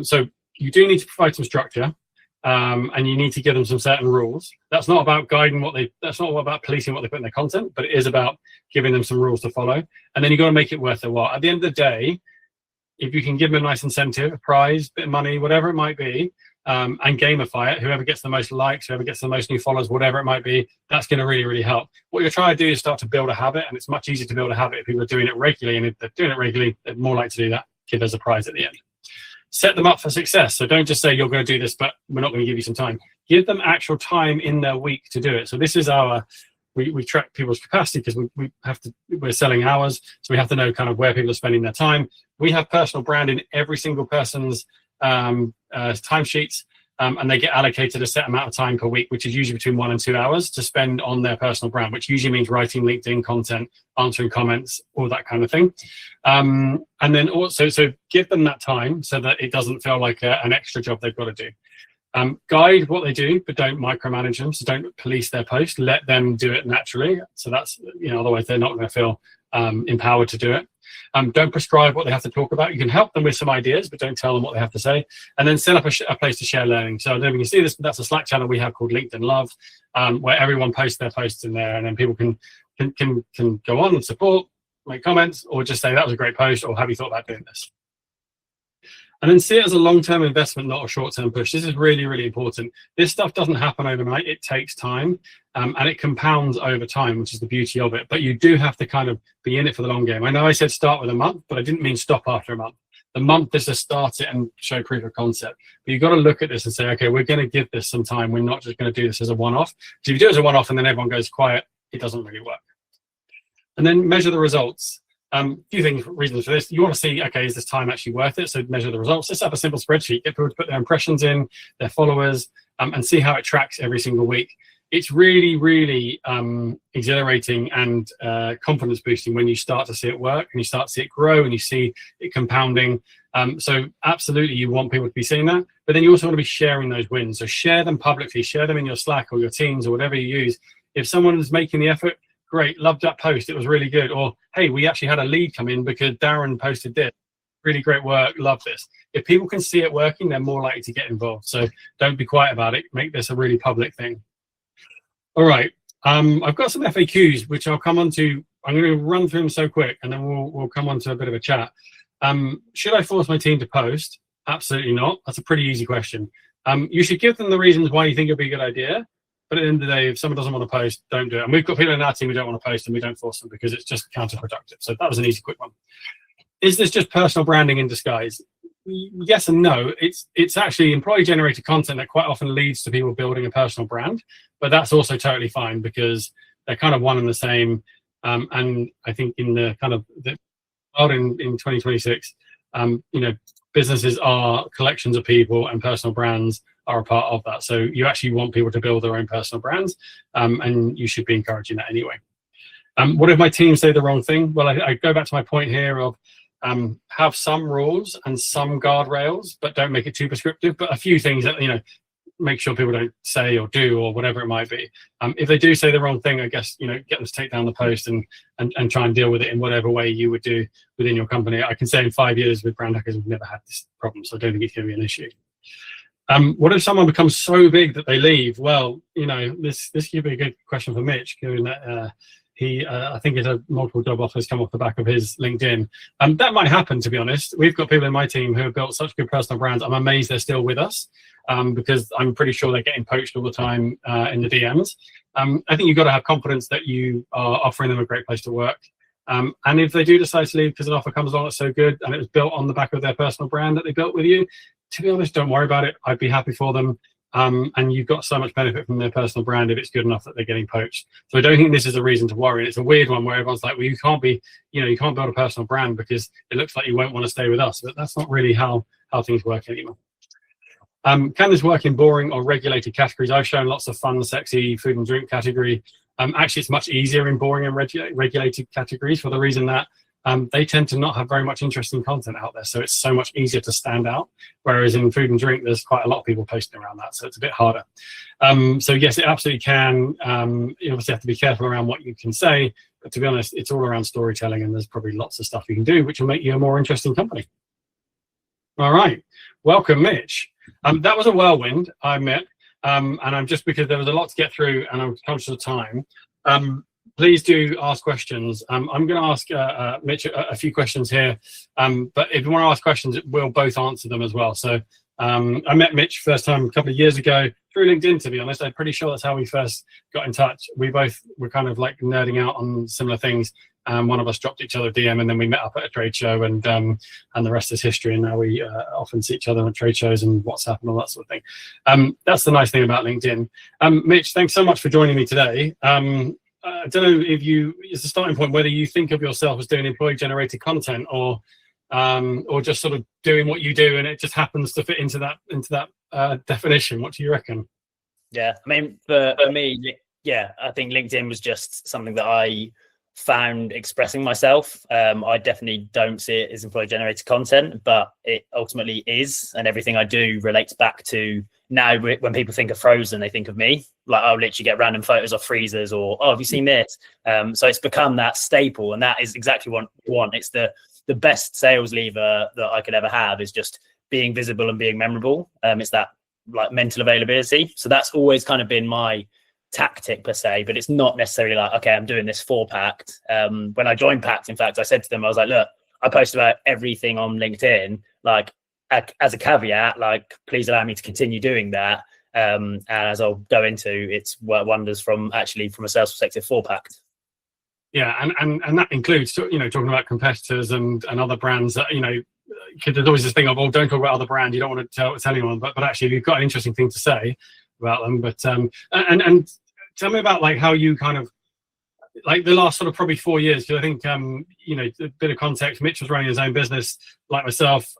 So you do need to provide some structure. And you need to give them some certain rules. That's not about guiding that's not about policing what they put in their content, but it is about giving them some rules to follow. And then you've got to make it worth their while. At the end of the day, if you can give them a nice incentive, a prize, bit of money, whatever it might be, and gamify it, whoever gets the most likes, whoever gets the most new followers, whatever it might be, that's going to really, really help. What you're trying to do is start to build a habit, and it's much easier to build a habit if people are doing it regularly. And if they're doing it regularly, they're more likely to do that, give us a prize at the end. Set them up for success. So don't just say you're going to do this, but we're not going to give you some time. Give them actual time in their week to do it. So this is we track people's capacity because we're selling hours. So we have to know kind of where people are spending their time. We have personal brand in every single person's timesheets, and they get allocated a set amount of time per week, which is usually between 1 and 2 hours to spend on their personal brand, which usually means writing LinkedIn content, answering comments, all that kind of thing. And then also, so give them that time so that it doesn't feel like an extra job they've got to do. Guide what they do, but don't micromanage them. So don't police their post. Let them do it naturally. So that's, otherwise they're not going to feel empowered to do it. Don't prescribe what they have to talk about. You can help them with some ideas, but don't tell them what they have to say. And then set up a place to share learning. So I don't know if you can see this, but that's a Slack channel we have called LinkedIn Love, where everyone posts their posts in there, and then people can go on and support, make comments, or just say that was a great post, or have you thought about doing this? And then see it as a long-term investment, not a short-term push. This is really, really important. This stuff doesn't happen overnight. It takes time, and it compounds over time, which is the beauty of it. But you do have to kind of be in it for the long game. I know I said start with a month, but I didn't mean stop after a month. The month is to start it and show proof of concept. But you've got to look at this and say, okay, we're going to give this some time. We're not just going to do this as a one-off. So if you do it as a one-off and then everyone goes quiet, it doesn't really work. And then measure the results. Few reasons for this. You want to see, okay, is this time actually worth it? So measure the results. Just have a simple spreadsheet. Get people to put their impressions in, their followers, and see how it tracks every single week. It's really, really exhilarating and confidence boosting when you start to see it work and you start to see it grow and you see it compounding. So absolutely, you want people to be seeing that, but then you also want to be sharing those wins. So share them publicly, share them in your Slack or your Teams or whatever you use. If someone is making the effort, great, loved that post, it was really good. Or, hey, we actually had a lead come in because Darren posted this. Really great work, love this. If people can see it working, they're more likely to get involved. So don't be quiet about it. Make this a really public thing. All right, I've got some FAQs, which I'll come on to. I'm going to run through them so quick, and then we'll come on to a bit of a chat. Should I force my team to post? Absolutely not. That's a pretty easy question. You should give them the reasons why you think it'd be a good idea. But at the end of the day, if someone doesn't want to post, don't do it. And we've got people in our team who don't want to post, and we don't force them because it's just counterproductive. So that was an easy, quick one. Is this just personal branding in disguise? Yes and no. It's actually employee-generated content that quite often leads to people building a personal brand, but that's also totally fine because they're kind of one and the same. And I think in the kind of the world in 2026, businesses are collections of people, and personal brands are a part of that. So you actually want people to build their own personal brands, and you should be encouraging that anyway. What if my team say the wrong thing? Well, I go back to my point here of have some rules and some guardrails, but don't make it too prescriptive. But a few things that, make sure people don't say or do or whatever it might be. If they do say the wrong thing, I guess, get them to take down the post and try and deal with it in whatever way you would do within your company. I can say in 5 years with Brand Hackers, we've never had this problem, so I don't think it's going to be an issue. What if someone becomes so big that they leave? Well, this could be a good question for Mitch, given that he, I think, has had multiple job offers come off the back of his LinkedIn. That might happen, to be honest. We've got people in my team who have built such good personal brands. I'm amazed they're still with us because I'm pretty sure they're getting poached all the time in the DMs. I think you've got to have confidence that you are offering them a great place to work. And if they do decide to leave because an offer comes along that's so good and it was built on the back of their personal brand that they built with you, to be honest, don't worry about it. I'd be happy for them. And you've got so much benefit from their personal brand if it's good enough that they're getting poached. So I don't think this is a reason to worry. It's a weird one where everyone's like, well, you can't build a personal brand because it looks like you won't want to stay with us. But that's not really how things work anymore. Can this work in boring or regulated categories? I've shown lots of fun, sexy food and drink category. Actually, it's much easier in boring and regulated categories for the reason that they tend to not have very much interesting content out there. So it's so much easier to stand out. Whereas in food and drink, there's quite a lot of people posting around that. So it's a bit harder. So yes, it absolutely can. You obviously have to be careful around what you can say. But to be honest, it's all around storytelling. And there's probably lots of stuff you can do, which will make you a more interesting company. All right. Welcome, Mitch. That was a whirlwind, I admit. And I'm just because there was a lot to get through and I'm conscious of time. Please do ask questions. I'm going to ask Mitch a few questions here. But if you want to ask questions, we'll both answer them as well. So I met Mitch first time a couple of years ago through LinkedIn, to be honest. I'm pretty sure that's how we first got in touch. We both were kind of like nerding out on similar things. One of us dropped each other a DM and then we met up at a trade show and the rest is history. And now we often see each other at trade shows and WhatsApp and all that sort of thing. That's the nice thing about LinkedIn. Mitch, thanks so much for joining me today. I don't know if it's a starting point, whether you think of yourself as doing employee generated content or just sort of doing what you do and it just happens to fit into that definition. What do you reckon? Yeah, I mean, for me, yeah, I think LinkedIn was just something that I found expressing myself. I definitely don't see it as employee generated content, but it ultimately is, and everything I do relates back to now. When people think of Frozen, they think of me. Like I'll literally get random photos of freezers or, oh, have you seen this? So it's become that staple, and that is exactly what I want. It's the best sales lever that I could ever have, is just being visible and being memorable. It's that like mental availability. So that's always kind of been my tactic per se, but it's not necessarily like, okay, I'm doing this for Pact. When I joined Pact, in fact, I said to them, I was like, look, I post about everything on LinkedIn, like as a caveat, like please allow me to continue doing that. And as I'll go into, it's worked wonders from a sales perspective for Pact. Yeah, and that includes, talking about competitors and other brands that, because there's always this thing of, oh, don't talk about other brands. You don't want to tell anyone, but actually, if you've got an interesting thing to say about them. But and tell me about like how you kind of like the last sort of probably 4 years, because I think a bit of context. Mitch was running his own business like myself.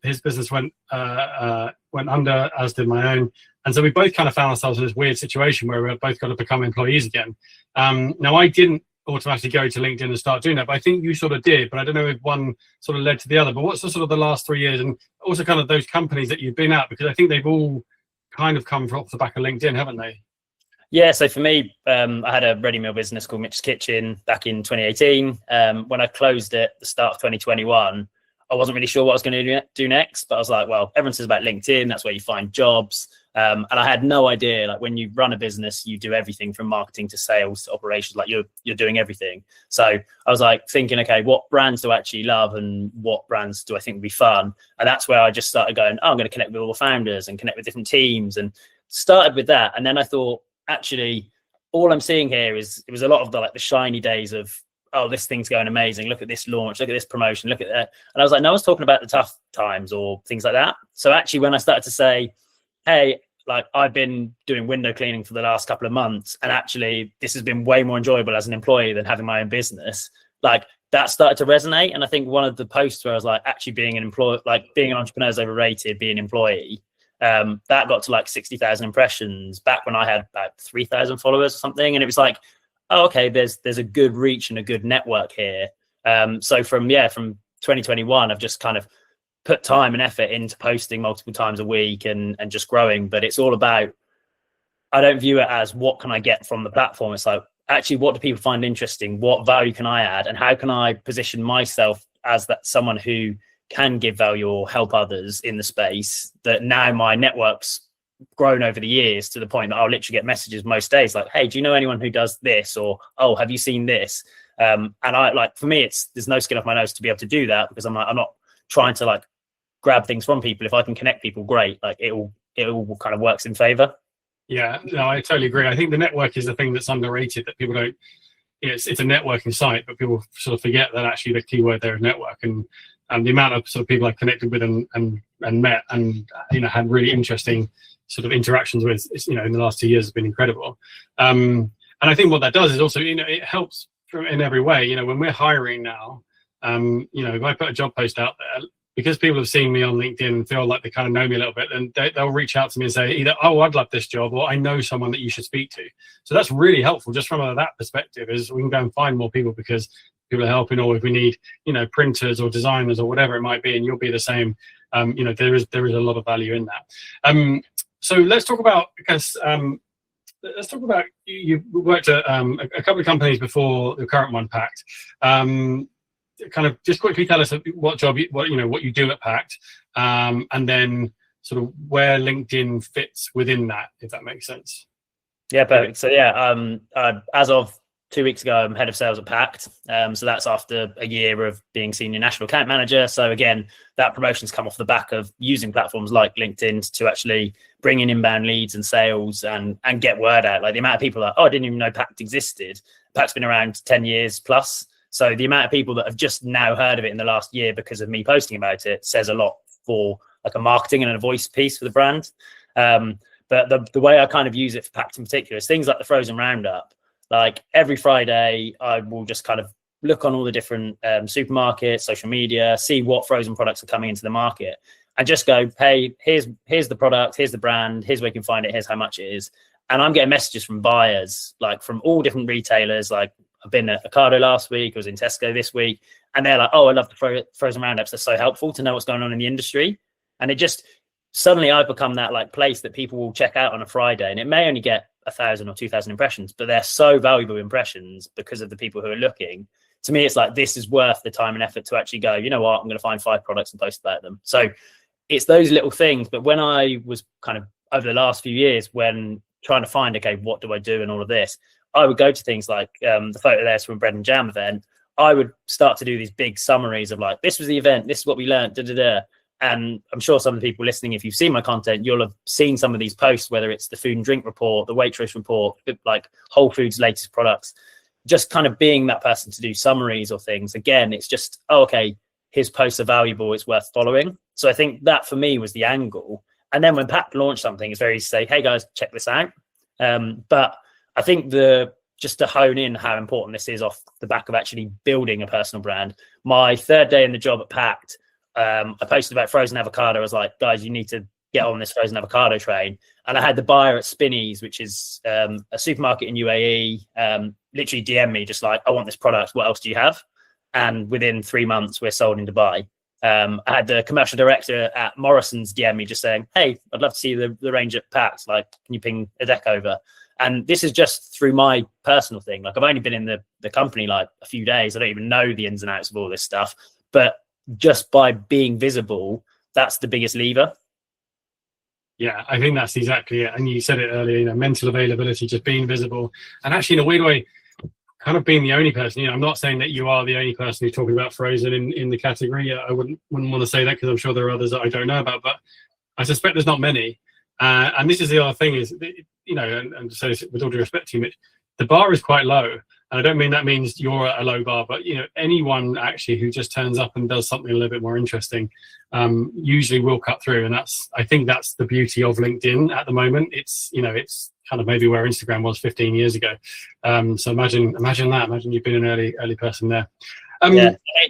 His business went under, as did my own. And so we both kind of found ourselves in this weird situation where we're both got to become employees again. Now, I didn't automatically go to LinkedIn and start doing that, but I think you sort of did. But I don't know if one sort of led to the other. But what's the sort of the last 3 years, and also kind of those companies that you've been at? Because I think they've all kind of come off the back of LinkedIn, haven't they? Yeah, so for me, I had a ready meal business called Mitch's Kitchen back in 2018. When I closed it at the start of 2021, I wasn't really sure what I was going to do next, but I was like, well, everyone says about LinkedIn, that's where you find jobs. And I had no idea, like when you run a business, you do everything from marketing to sales to operations, like you're doing everything. So I was like thinking, okay, what brands do I actually love and what brands do I think would be fun? And that's where I just started going, oh, I'm going to connect with all the founders and connect with different teams, and started with that. And then I thought, actually, all I'm seeing here is, it was a lot of the shiny days of, oh, this thing's going amazing. Look at this launch, look at this promotion, look at that. And I was like, no one's talking about the tough times or things like that. So actually, when I started to say, hey, like I've been doing window cleaning for the last couple of months, and actually this has been way more enjoyable as an employee than having my own business, like that started to resonate. And I think one of the posts where I was like, actually being an employee, like being an entrepreneur is overrated, being an employee, that got to like 60,000 impressions back when I had about 3,000 followers or something. And it was like, oh, okay, there's a good reach and a good network here. So from 2021, I've just kind of put time and effort into posting multiple times a week and just growing. But it's all about, I don't view it as what can I get from the platform. It's like, actually, what do people find interesting? What value can I add? And how can I position myself as that someone who can give value or help others in the space, that now my network's grown over the years to the point that I'll literally get messages most days like, hey, do you know anyone who does this? Or, oh, have you seen this? And I like, for me, there's no skin off my nose to be able to do that, because I'm not trying to like grab things from people. If I can connect people, great. Like it all kind of works in favor. Yeah, no, I totally agree. I think the network is the thing that's underrated, that people don't it's a networking site, but people sort of forget that actually the keyword there is network, and the amount of sort of people I've connected with and met and had really interesting sort of interactions with, in the last 2 years has been incredible. And I think what that does is also, it helps in every way. When we're hiring now, if I put a job post out there, because people have seen me on LinkedIn and feel like they kind of know me a little bit, and they'll reach out to me and say either, oh, I'd love this job, or I know someone that you should speak to. So that's really helpful just from that perspective, is we can go and find more people because people are helping, or if we need, printers or designers or whatever it might be, and you'll be the same. There is a lot of value in that. So let's talk about, because you worked at a couple of companies before the current one, Pact. Kind of just quickly tell us what you do at Pact, and then sort of where LinkedIn fits within that, if that makes sense. Yeah, perfect. So as of 2 weeks ago, I'm head of sales at Pact. So that's after a year of being senior national account manager. So again, that promotion's come off the back of using platforms like LinkedIn to actually bring in inbound leads and sales and get word out. Like the amount of people I didn't even know Pact existed. Pact's been around 10 years plus. So the amount of people that have just now heard of it in the last year because of me posting about it says a lot for like a marketing and a voice piece for the brand. But the way I kind of use it for Pact in particular is things like the Frozen Roundup. Like every Friday, I will just kind of look on all the different supermarkets, social media, see what frozen products are coming into the market, and just go, hey, here's the product, here's the brand, here's where you can find it, here's how much it is. And I'm getting messages from buyers, like from all different retailers. Like I've been at Ocado last week, I was in Tesco this week, and they're like, oh, I love the Frozen Roundups. They're so helpful to know what's going on in the industry. And it just, suddenly I've become that like place that people will check out on a Friday, and it may only get 1,000 or 2,000 impressions, but they're so valuable impressions because of the people who are looking. To me, it's like, this is worth the time and effort to actually go, you know what, I'm going to find 5 products and post about them. So it's those little things. But when I was kind of over the last few years, when trying to find, okay, what do I do and all of this, I would go to things like the photo there's from a Bread and Jam event. I would start to do these big summaries of like, this was the event, this is what we learned, And I'm sure some of the people listening, if you've seen my content, you'll have seen some of these posts, whether it's the food and drink report, the Waitrose report, like Whole Foods' latest products, just kind of being that person to do summaries or things. Again, it's just, oh, okay, his posts are valuable, it's worth following. So I think that for me was the angle. And then when Pact launched something, it's very say, hey guys, check this out. But I think just to hone in how important this is off the back of actually building a personal brand. My 3rd day in the job at Pact, I posted about frozen avocado. I was like, guys, you need to get on this frozen avocado train. And I had the buyer at Spinneys, which is a supermarket in UAE, literally DM me just like, I want this product. What else do you have? And within 3 months, we're sold in Dubai. I had the commercial director at Morrison's DM me just saying, hey, I'd love to see the range at Pact. Like, can you ping a deck over? And this is just through my personal thing. Like, I've only been in the company like a few days. I don't even know the ins and outs of all this stuff. But just by being visible, that's the biggest lever. Yeah, I think that's exactly it. And you said it earlier, mental availability, just being visible. And actually, in a weird way, kind of being the only person, I'm not saying that you are the only person who's talking about frozen in the category. I wouldn't want to say that, because I'm sure there are others that I don't know about, but I suspect there's not many. And this is the other thing is, and so with all due respect to you, Mitch, the bar is quite low. And I don't mean that means you're at a low bar, but anyone actually who just turns up and does something a little bit more interesting usually will cut through. And I think that's the beauty of LinkedIn at the moment. It's kind of maybe where Instagram was 15 years ago. So imagine that. Imagine you've been an early person there.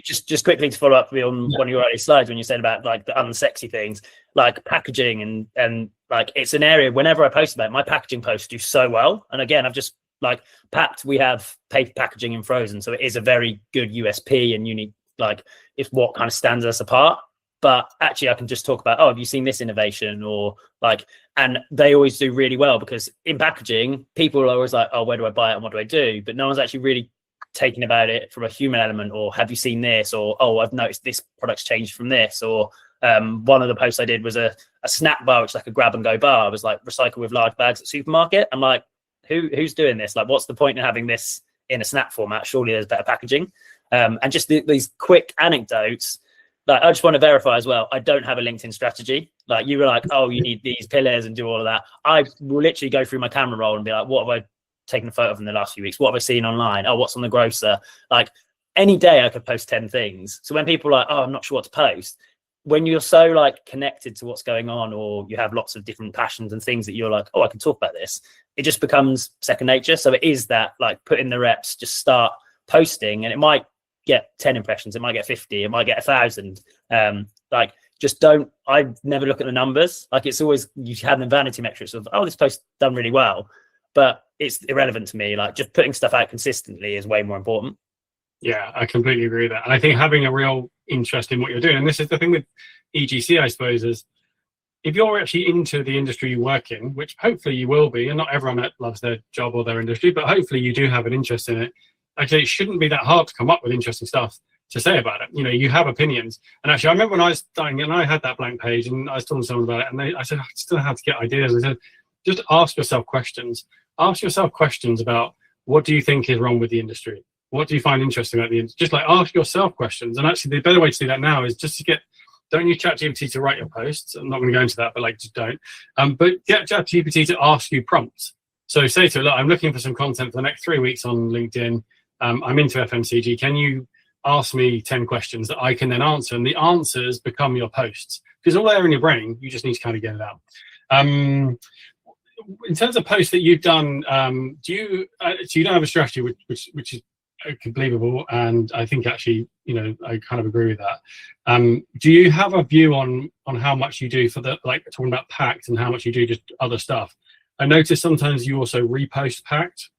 Just quickly to follow up on one of your early slides when you said about like the unsexy things, like packaging and like it's an area. Whenever I post about it, my packaging posts do so well. And again, I've just like Pact, we have paper packaging in frozen, so it is a very good USP and unique. Like it's what kind of stands us apart. But actually, I can just talk about, oh, have you seen this innovation? Or like, and they always do really well, because in packaging, people are always like, oh, where do I buy it and what do I do? But no one's actually really taking about it from a human element, or have you seen this? Or, oh, I've noticed this product's changed from this. Or one of the posts I did was a snack bar, which is like a grab and go bar. It was like recycle with large bags at supermarket. I'm like, who's doing this? Like, what's the point in having this in a snack format? Surely there's better packaging. And just these quick anecdotes. Like, I just want to verify as well, I don't have a LinkedIn strategy. Like, you were like, oh, you need these pillars and do all of that. I will literally go through my camera roll and be like, what have I taken a photo of in the last few weeks? What have I seen online? Oh, what's on the grocer? Like any day I could post 10 things. So when people are like, oh, I'm not sure what to post, when you're so like connected to what's going on, or you have lots of different passions and things that you're like, oh, I can talk about this, it just becomes second nature. So it is that, like, put in the reps, just start posting, and it might get 10 impressions, it might get 50, it might get 1,000. Like, just don't, I never look at the numbers. Like, it's always, you have the vanity metrics of, oh, this post done really well, but it's irrelevant to me. Like, just putting stuff out consistently is way more important. Yeah, I completely agree with that. And I think having a real interest in what you're doing, and this is the thing with EGC, I suppose, is if you're actually into the industry you work in, which hopefully you will be, and not everyone loves their job or their industry, but hopefully you do have an interest in it. Actually, it shouldn't be that hard to come up with interesting stuff to say about it. You know, you have opinions. And actually, I remember when I was starting, and I had that blank page, and I was talking to someone about it, and I said, I still have to get ideas. I said, just ask yourself questions. Ask yourself questions about, what do you think is wrong with the industry? What do you find interesting about the industry? Just like ask yourself questions. And actually, the better way to do that now is just to don't use ChatGPT to write your posts. I'm not going to go into that, but like, just don't. But get ChatGPT to ask you prompts. So say to it, look, I'm looking for some content for the next 3 weeks on LinkedIn. I'm into FMCG. Can you ask me 10 questions that I can then answer? And the answers become your posts, because all there in your brain, you just need to kind of get it out. In terms of posts that you've done, do you, so you don't have a strategy, which is believable, and I think actually, you know, I kind of agree with that. Do you have a view on how much you do for the, like, talking about Pact, and how much you do just other stuff? I notice sometimes you also repost Pact,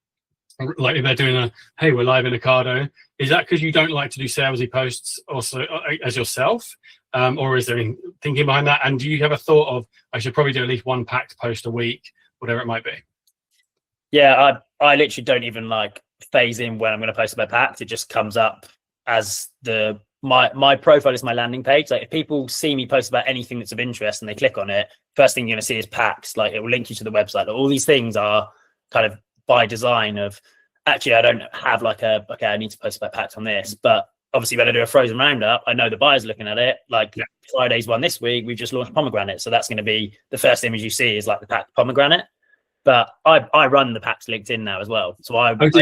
like if they're doing a, hey, we're live in Ocado. Is that because you don't like to do salesy posts also as yourself, or is there any thinking behind that? And do you have a thought of, I should probably do at least one Pact post a week, whatever it might be? Yeah, I literally don't even like phase in when I'm going to post about Pact. It just comes up as my profile is my landing page. Like, if people see me post about anything that's of interest and they click on it, first thing you're going to see is Pact. Like, it will link you to the website. Like, all these things are kind of by design of, actually, I don't have like okay, I need to post about Pact on this, but obviously when I do a frozen roundup, I know the buyer's looking at it. Like, Friday's one this week, we've just launched pomegranate, so that's going to be the first image you see is like the Pact pomegranate. But I run the Pact LinkedIn now as well, so I like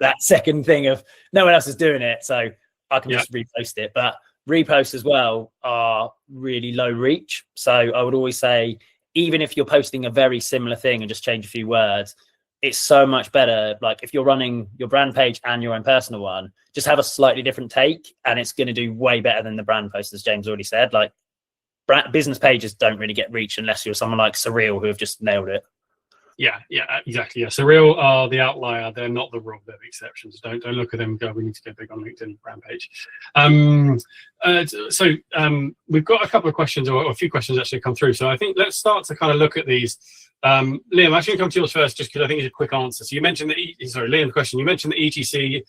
that second thing of no one else is doing it, so I can just repost it. But reposts as well are really low reach, so I would always say, even if you're posting a very similar thing and just change a few words, it's so much better. Like, if you're running your brand page and your own personal one, just have a slightly different take, and it's going to do way better than the brand post, as James already said. Like, business pages don't really get reach unless you're someone like Surreal, who have just nailed it. Yeah, exactly. Yeah, Surreal are the outlier. They're not the rule. They're the exceptions. Don't look at them and go, we need to get big on LinkedIn brand page. We've got a couple of questions, or a few questions actually come through. So I think let's start to kind of look at these. Liam, I'm actually going to come to yours first, just because I think it's a quick answer. So you mentioned Liam's question. You mentioned that EGC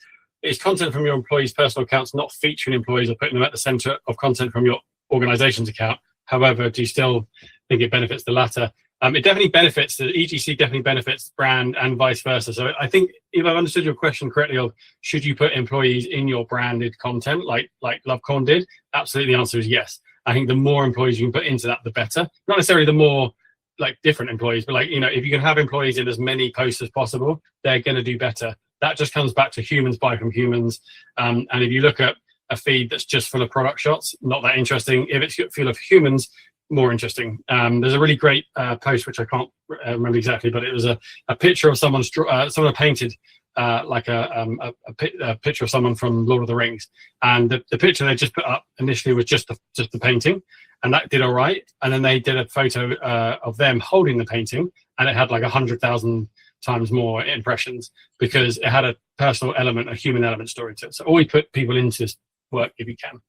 is content from your employees' personal accounts, not featuring employees or putting them at the center of content from your organization's account. However, do you still think it benefits the latter? It definitely benefits, the EGC definitely benefits brand and vice versa. So I think, if I've understood your question correctly, of should you put employees in your branded content like Lovecorn did? Absolutely, the answer is yes. I think the more employees you can put into that, the better. Not necessarily the more like different employees, but like, you know, if you can have employees in as many posts as possible, they're going to do better. That just comes back to humans buy from humans. And if you look at a feed that's just full of product shots, not that interesting. If it's full of humans, more interesting. There's a really great post, which I can't remember exactly, but it was a picture of someone painted like a picture of someone from Lord of the Rings, and the picture they just put up initially was just the painting, and that did all right. And then they did a photo of them holding the painting, and it had like 100,000 times more impressions, because it had a personal element, a human element story to it. So always put people into this work if you can.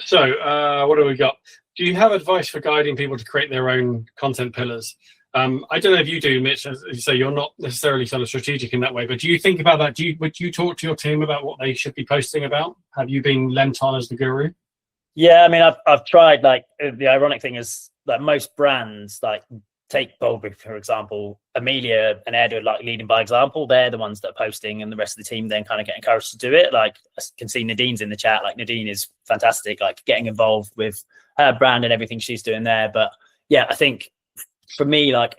What do we got? Do you have advice for guiding people to create their own content pillars? I don't know if you do, Mitch. As you say, you're not necessarily sort of strategic in that way, but do you think about that? Would you talk to your team about what they should be posting about? Have you been lent on as the guru? Yeah, I mean, I've tried. Like, the ironic thing is that most brands, like, take Bulby, for example, Amelia and Ed are like leading by example. They're the ones that are posting, and the rest of the team then kind of get encouraged to do it. Like, I can see Nadine's in the chat. Like, Nadine is fantastic, like getting involved with her brand and everything she's doing there. But yeah, I think for me, like,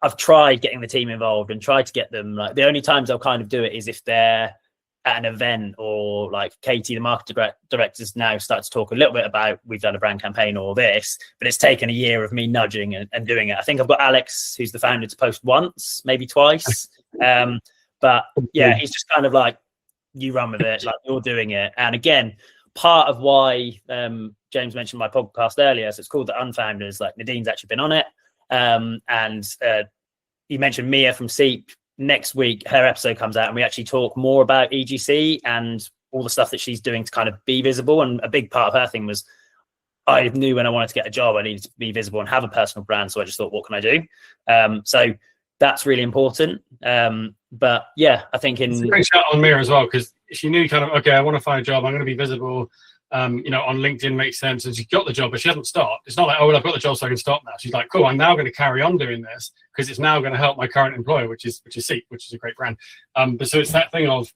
I've tried getting the team involved and tried to get them, like, the only times I'll kind of do it is if they're at an event, or like Katie, the marketing director's now started to talk a little bit about, we've done a brand campaign or this, but it's taken a year of me nudging and doing it. I think I've got Alex, who's the founder, to post once, maybe twice. But yeah, he's just kind of like, you run with it, like you're doing it. And again, part of why James mentioned my podcast earlier, so it's called The Unfounders, like Nadine's actually been on it. And you mentioned Mia from Seep. Next week, her episode comes out and we actually talk more about EGC and all the stuff that she's doing to kind of be visible. And a big part of her thing was, I knew when I wanted to get a job, I needed to be visible and have a personal brand. So I just thought, what can I do? So that's really important. But yeah, I think it's a great shout on Mia as well, because she knew kind of, okay, I want to find a job, I'm going to be visible. On LinkedIn makes sense, and she got the job, but she hasn't stopped. It's not like, oh, well, I've got the job, so I can stop now. She's like, cool, I'm now going to carry on doing this because it's now going to help my current employer, which is Seek, which is a great brand. But so it's that thing of,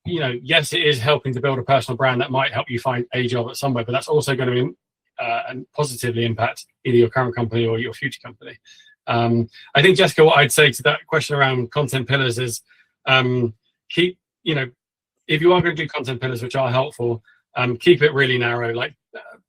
yes, it is helping to build a personal brand that might help you find a job at somewhere, but that's also going to and positively impact either your current company or your future company. I think, Jessica, what I'd say to that question around content pillars is keep, if you are going to do content pillars, which are helpful, keep it really narrow, like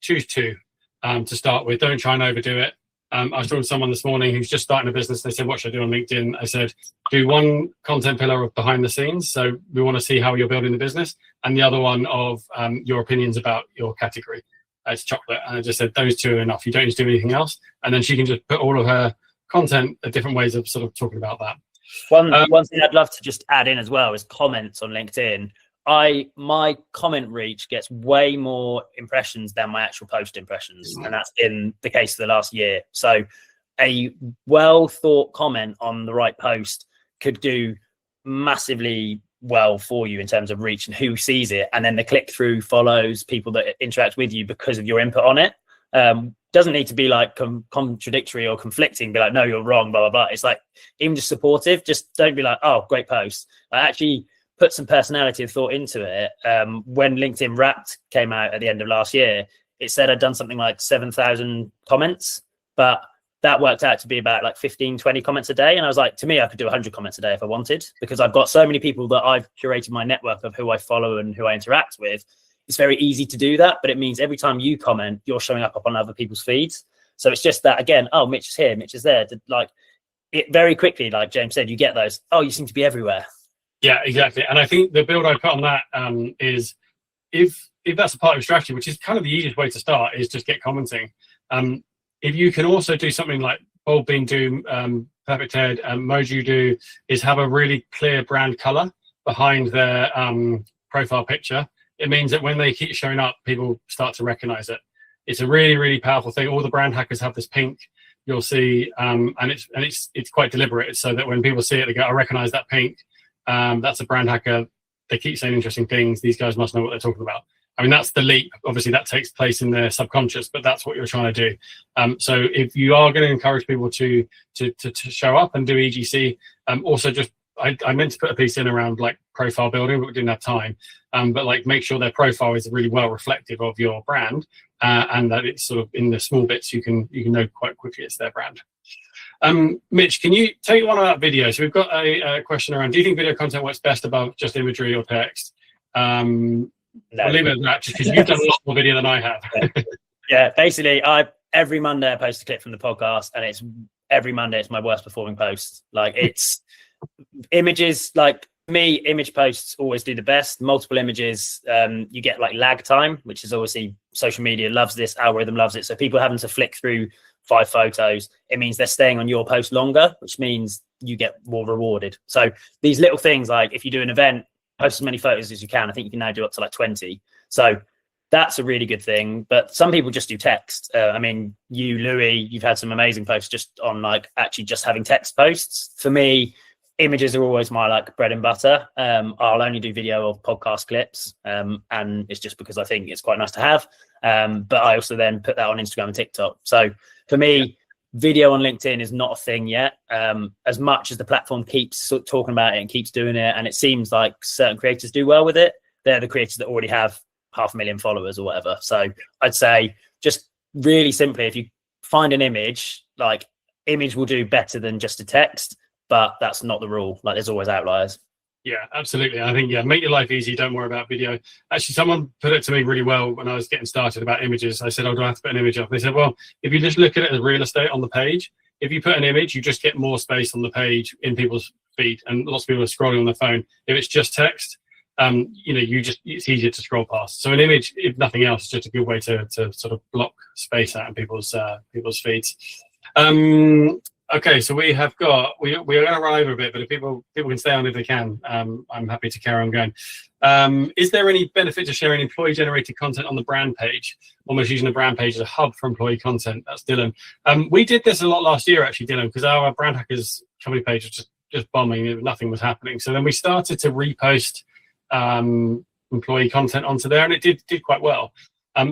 choose two to start with. Don't try and overdo it. I was talking to someone this morning who's just starting a business. They said, what should I do on LinkedIn? I said, do one content pillar of behind the scenes. So we want to see how you're building the business. And the other one of your opinions about your category. It's chocolate. And I just said, those two are enough. You don't need to do anything else. And then she can just put all of her content at different ways of sort of talking about that. One thing I'd love to just add in as well is comments on LinkedIn. My comment reach gets way more impressions than my actual post impressions, and that's in the case of the last year. So a well thought comment on the right post could do massively well for you in terms of reach and who sees it, and then the click through follows people that interact with you because of your input on it. Doesn't need to be like contradictory or conflicting, be like, no, you're wrong, blah blah blah. It's like, even just supportive. Just don't be like, oh, great post. I actually put some personality and thought into it. When LinkedIn Wrapped came out at the end of last year, it said I'd done something like 7,000 comments, but that worked out to be about like 15, 20 comments a day. And I was like, to me, I could do 100 comments a day if I wanted, because I've got so many people that I've curated my network of who I follow and who I interact with. It's very easy to do that, but it means every time you comment, you're showing up on other people's feeds. So it's just that, again, oh, Mitch is here, Mitch is there. Like, it very quickly, like James said, you get those, oh, you seem to be everywhere. Yeah, exactly. And I think the build I put on that is, if that's a part of your strategy, which is kind of the easiest way to start, is just get commenting. If you can also do something like Bold Bean do, Perfect Ted, Moju do, is have a really clear brand color behind their profile picture. It means that when they keep showing up, people start to recognize it. It's a really, really powerful thing. All the brand hackers have this pink, you'll see, and it's quite deliberate, so that when people see it, they go, I recognize that pink. That's a brand hacker. They keep saying interesting things. These guys must know what they're talking about. I mean, that's the leap. Obviously, that takes place in their subconscious, but that's what you're trying to do. So if you are going to encourage people to show up and do EGC, also just, I meant to put a piece in around like profile building, but we didn't have time. But like, make sure their profile is really well reflective of your brand, and that it's sort of in the small bits you can know quite quickly it's their brand. Mitch, can you take one of that video? So we've got a question around, do you think video content works best above just imagery or text? No. I'll leave it at that, just because you've done a lot more video than I have. Yeah, basically, every Monday I post a clip from the podcast, and it's every Monday it's my worst performing post. Like, it's images, like me, image posts always do the best. Multiple images, you get like lag time, which is obviously social media loves this, algorithm loves it. So people having to flick through 5 photos, it means they're staying on your post longer, which means you get more rewarded. So these little things, like if you do an event, post as many photos as you can. I think you can now do up to like 20. So that's a really good thing. But some people just do text. I mean, you, Louis, you've had some amazing posts just on like actually just having text posts. For me, images are always my like bread and butter. I'll only do video or podcast clips, and it's just because I think it's quite nice to have. But I also then put that on Instagram and TikTok. So for me, video on LinkedIn is not a thing yet. As much as the platform keeps talking about it and keeps doing it, and it seems like certain creators do well with it, they're the creators that already have 500,000 followers or whatever. So I'd say, just really simply, if you find an image, like image will do better than just a text, but that's not the rule. Like, there's always outliers. Yeah, absolutely. I think, make your life easy. Don't worry about video. Actually, someone put it to me really well when I was getting started about images. I said, do I have to put an image up? They said, well, if you just look at it as real estate on the page, if you put an image, you just get more space on the page in people's feed, and lots of people are scrolling on their phone. If it's just text, it's easier to scroll past. So an image, if nothing else, is just a good way to sort of block space out in people's feeds. Okay, so we're going to run over a bit, but if people can stay on if they can, I'm happy to carry on going. Is there any benefit to sharing employee-generated content on the brand page, almost using the brand page as a hub for employee content? That's Dylan. We did this a lot last year, actually, Dylan, because our Brand Hackers company page was just bombing. Nothing was happening. So then we started to repost employee content onto there, and it did quite well.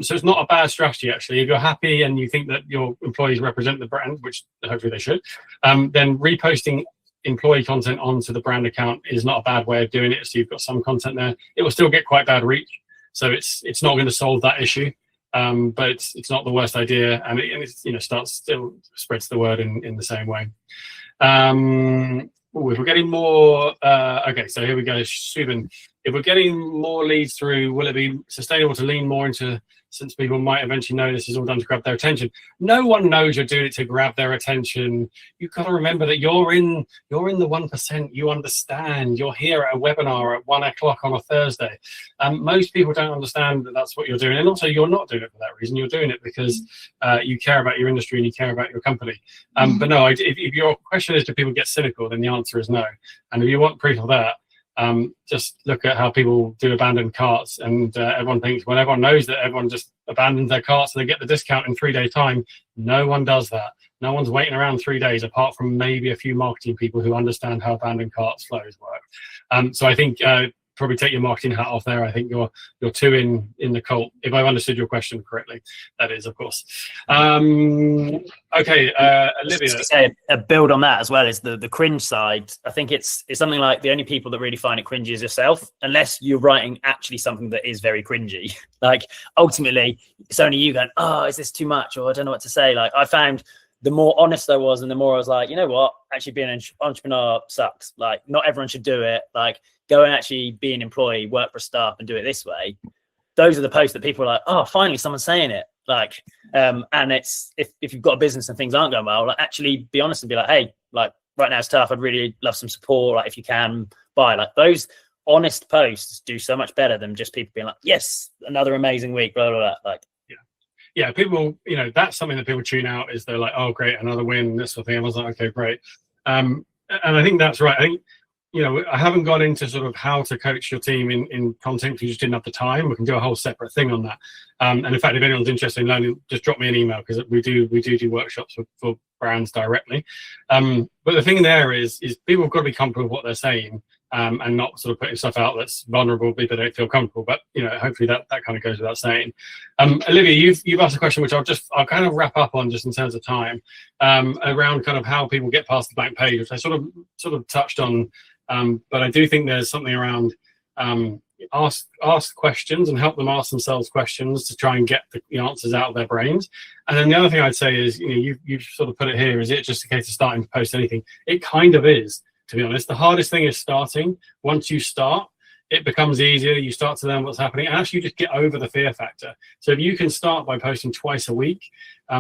So it's not a bad strategy, actually. If you're happy and you think that your employees represent the brand, which hopefully they should, then reposting employee content onto the brand account is not a bad way of doing it. So you've got some content there. It will still get quite bad reach, so it's not going to solve that issue, but it's not the worst idea, and it still spreads the word in the same way. If we're getting more, okay, so here we go, Subin. If we're getting more leads through, will it be sustainable to lean more into, since people might eventually know this is all done to grab their attention? No one knows you're doing it to grab their attention. You've got to remember that you're in the 1%. You understand. You're here at a webinar at 1 o'clock on a Thursday. Most people don't understand that that's what you're doing, and also you're not doing it for that reason. You're doing it because you care about your industry and you care about your company. But no, if your question is, do people get cynical, then the answer is no. And if you want proof of that, just look at how people do abandoned carts, and everyone thinks, when everyone knows that everyone just abandons their carts and they get the discount in 3 days time, no one does that. No one's waiting around 3 days, apart from maybe a few marketing people who understand how abandoned carts flows work. So I think probably take your marketing hat off there. I think you're too in the cult, if I've understood your question correctly. That is, of course. Okay, Olivia. Just to say, a build on that as well is the cringe side. I think it's something like the only people that really find it cringy is yourself, unless you're writing actually something that is very cringy. Like, ultimately, it's only you going, oh, is this too much? Or I don't know what to say. Like, I found the more honest I was, and the more I was like, you know what, actually being an entrepreneur sucks. Like, not everyone should do it. Like, go and actually be an employee, work for a startup, and do it this way. Those are the posts that people are like, oh, finally someone's saying it. Like, and it's if you've got a business and things aren't going well, like, actually be honest and be like, hey, like, right now it's tough. I'd really love some support. Like, if you can buy, like, those honest posts do so much better than just people being like, yes, another amazing week, blah, blah, blah. Like, yeah, people, that's something that people tune out, is they're like, oh, great, another win, this sort of thing. I was like, okay, great. And I think that's right. I think, I haven't gone into sort of how to coach your team in content because you just didn't have the time. We can do a whole separate thing on that. And in fact, if anyone's interested in learning, just drop me an email, because we do workshops for brands directly. But the thing there is people have got to be comfortable with what they're saying, and not sort of putting stuff out that's vulnerable, people don't feel comfortable. But hopefully that kind of goes without saying. Olivia, you've asked a question which I'll kind of wrap up on, just in terms of time, around kind of how people get past the blank page, which I sort of touched on. But I do think there's something around ask questions and help them ask themselves questions to try and get the answers out of their brains. And then the other thing I'd say is, you've sort of put it here, is it just a case of starting to post anything? It kind of is, to be honest. The hardest thing is starting. Once you start, it becomes easier. You start to learn what's happening, and actually you just get over the fear factor. So if you can start by posting twice a week,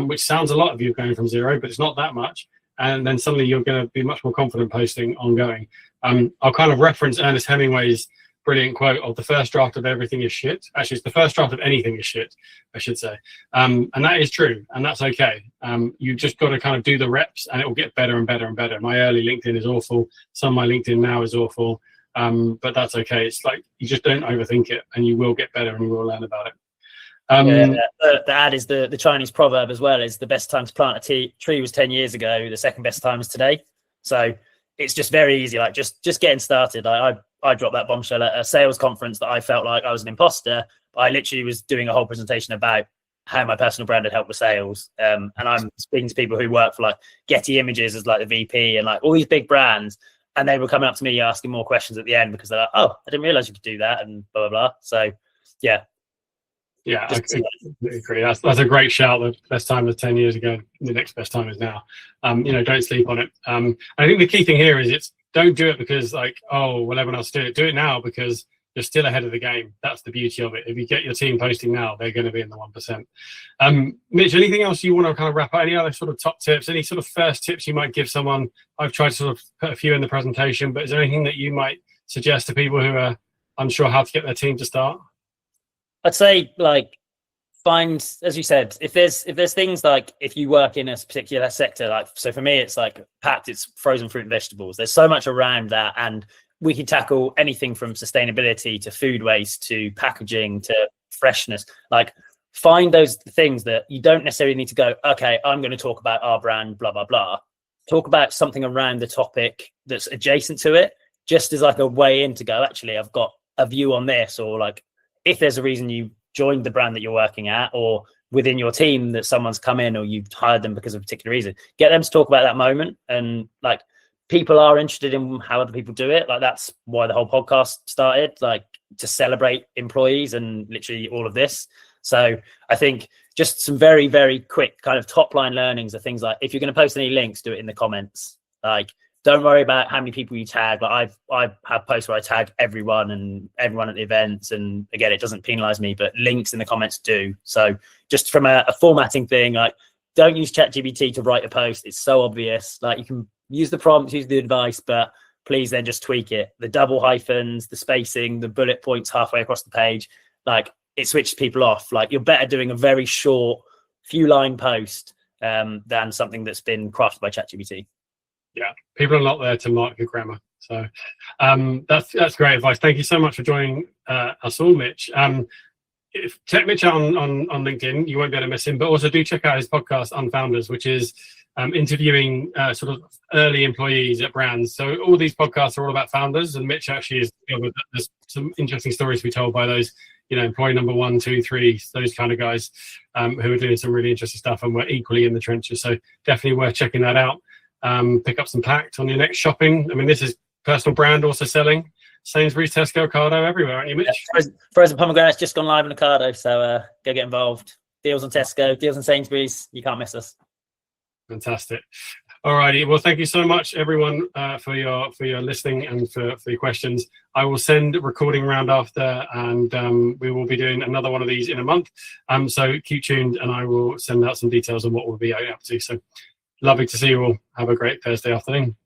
which sounds a lot of you going from zero, but it's not that much, and then suddenly you're going to be much more confident posting ongoing. I'll kind of reference Ernest Hemingway's brilliant quote of the first draft of everything is shit. Actually, it's the first draft of anything is shit, I should say. And that is true, and that's okay. You just got to kind of do the reps, and it will get better and better and better. My early LinkedIn is awful. Some of my LinkedIn now is awful, but that's okay. It's like, you just don't overthink it, and you will get better, and you will learn about it. The ad is the Chinese proverb as well, is the best time to plant a tree was 10 years ago, the second best time is today. So it's just very easy, like just getting started. Like, I dropped that bombshell at a sales conference that I felt like I was an imposter, but I literally was doing a whole presentation about how my personal brand had helped with sales. And I'm speaking to people who work for like Getty Images as like the VP and like all these big brands, and they were coming up to me asking more questions at the end, because they're like, oh, I didn't realize you could do that, and blah, blah, blah. So yeah, Yeah, I Just- completely agree. That's a great shout. The best time was 10 years ago. The next best time is now. Don't sleep on it. I think the key thing here is don't do it because like, oh, well, everyone else do it. Do it now because you're still ahead of the game. That's the beauty of it. If you get your team posting now, they're going to be in the 1%. Mitch, anything else you want to kind of wrap up? Any other sort of top tips? Any sort of first tips you might give someone? I've tried to sort of put a few in the presentation, but is there anything that you might suggest to people who are unsure how to get their team to start? I'd say like find, as you said, if there's things like if you work in a particular sector, like so for me it's like packed, it's frozen fruit and vegetables. There's so much around that, and we can tackle anything from sustainability to food waste to packaging to freshness. Like find those things that you don't necessarily need to go, okay, I'm going to talk about our brand, blah, blah, blah. Talk about something around the topic that's adjacent to it, just as like a way in to go, actually, I've got a view on this, or like if there's a reason you joined the brand that you're working at, or within your team that someone's come in or you've hired them because of a particular reason, get them to talk about that moment. And like people are interested in how other people do it. Like that's why the whole podcast started, like to celebrate employees and literally all of this. So I think just some very, very quick kind of top line learnings are things like, if you're going to post any links, do it in the comments. Like, don't worry about how many people you tag. Like I have posts where I tag everyone at the events. And again, it doesn't penalize me, but links in the comments do. So just from a formatting thing, like don't use ChatGPT to write a post. It's so obvious. Like you can use the prompts, use the advice, but please then just tweak it. The double hyphens, the spacing, the bullet points halfway across the page, like it switches people off. Like you're better doing a very short few line post than something that's been crafted by ChatGPT. Yeah, people are not there to mark your grammar. So that's great advice. Thank you so much for joining us all, Mitch. Check Mitch out on LinkedIn. You won't be able to miss him, but also do check out his podcast, Unfounders, which is interviewing sort of early employees at brands. So all these podcasts are all about founders, and Mitch actually is, there's some interesting stories to be told by those, employee number 1, 2, 3, those kind of guys who are doing some really interesting stuff and were equally in the trenches. So definitely worth checking that out. Pick up some packed on your next shopping. I mean, this is personal brand also selling. Sainsbury's, Tesco, Ocado, everywhere, aren't you, Mitch? Yeah, frozen pomegranate's just gone live on Ocado, so go get involved. Deals on Tesco, deals on Sainsbury's. You can't miss us. Fantastic. All righty. Well, thank you so much, everyone, for your listening and for your questions. I will send a recording round after, and we will be doing another one of these in a month. So keep tuned, and I will send out some details on what we'll be up to. So lovely to see you all. Have a great Thursday afternoon.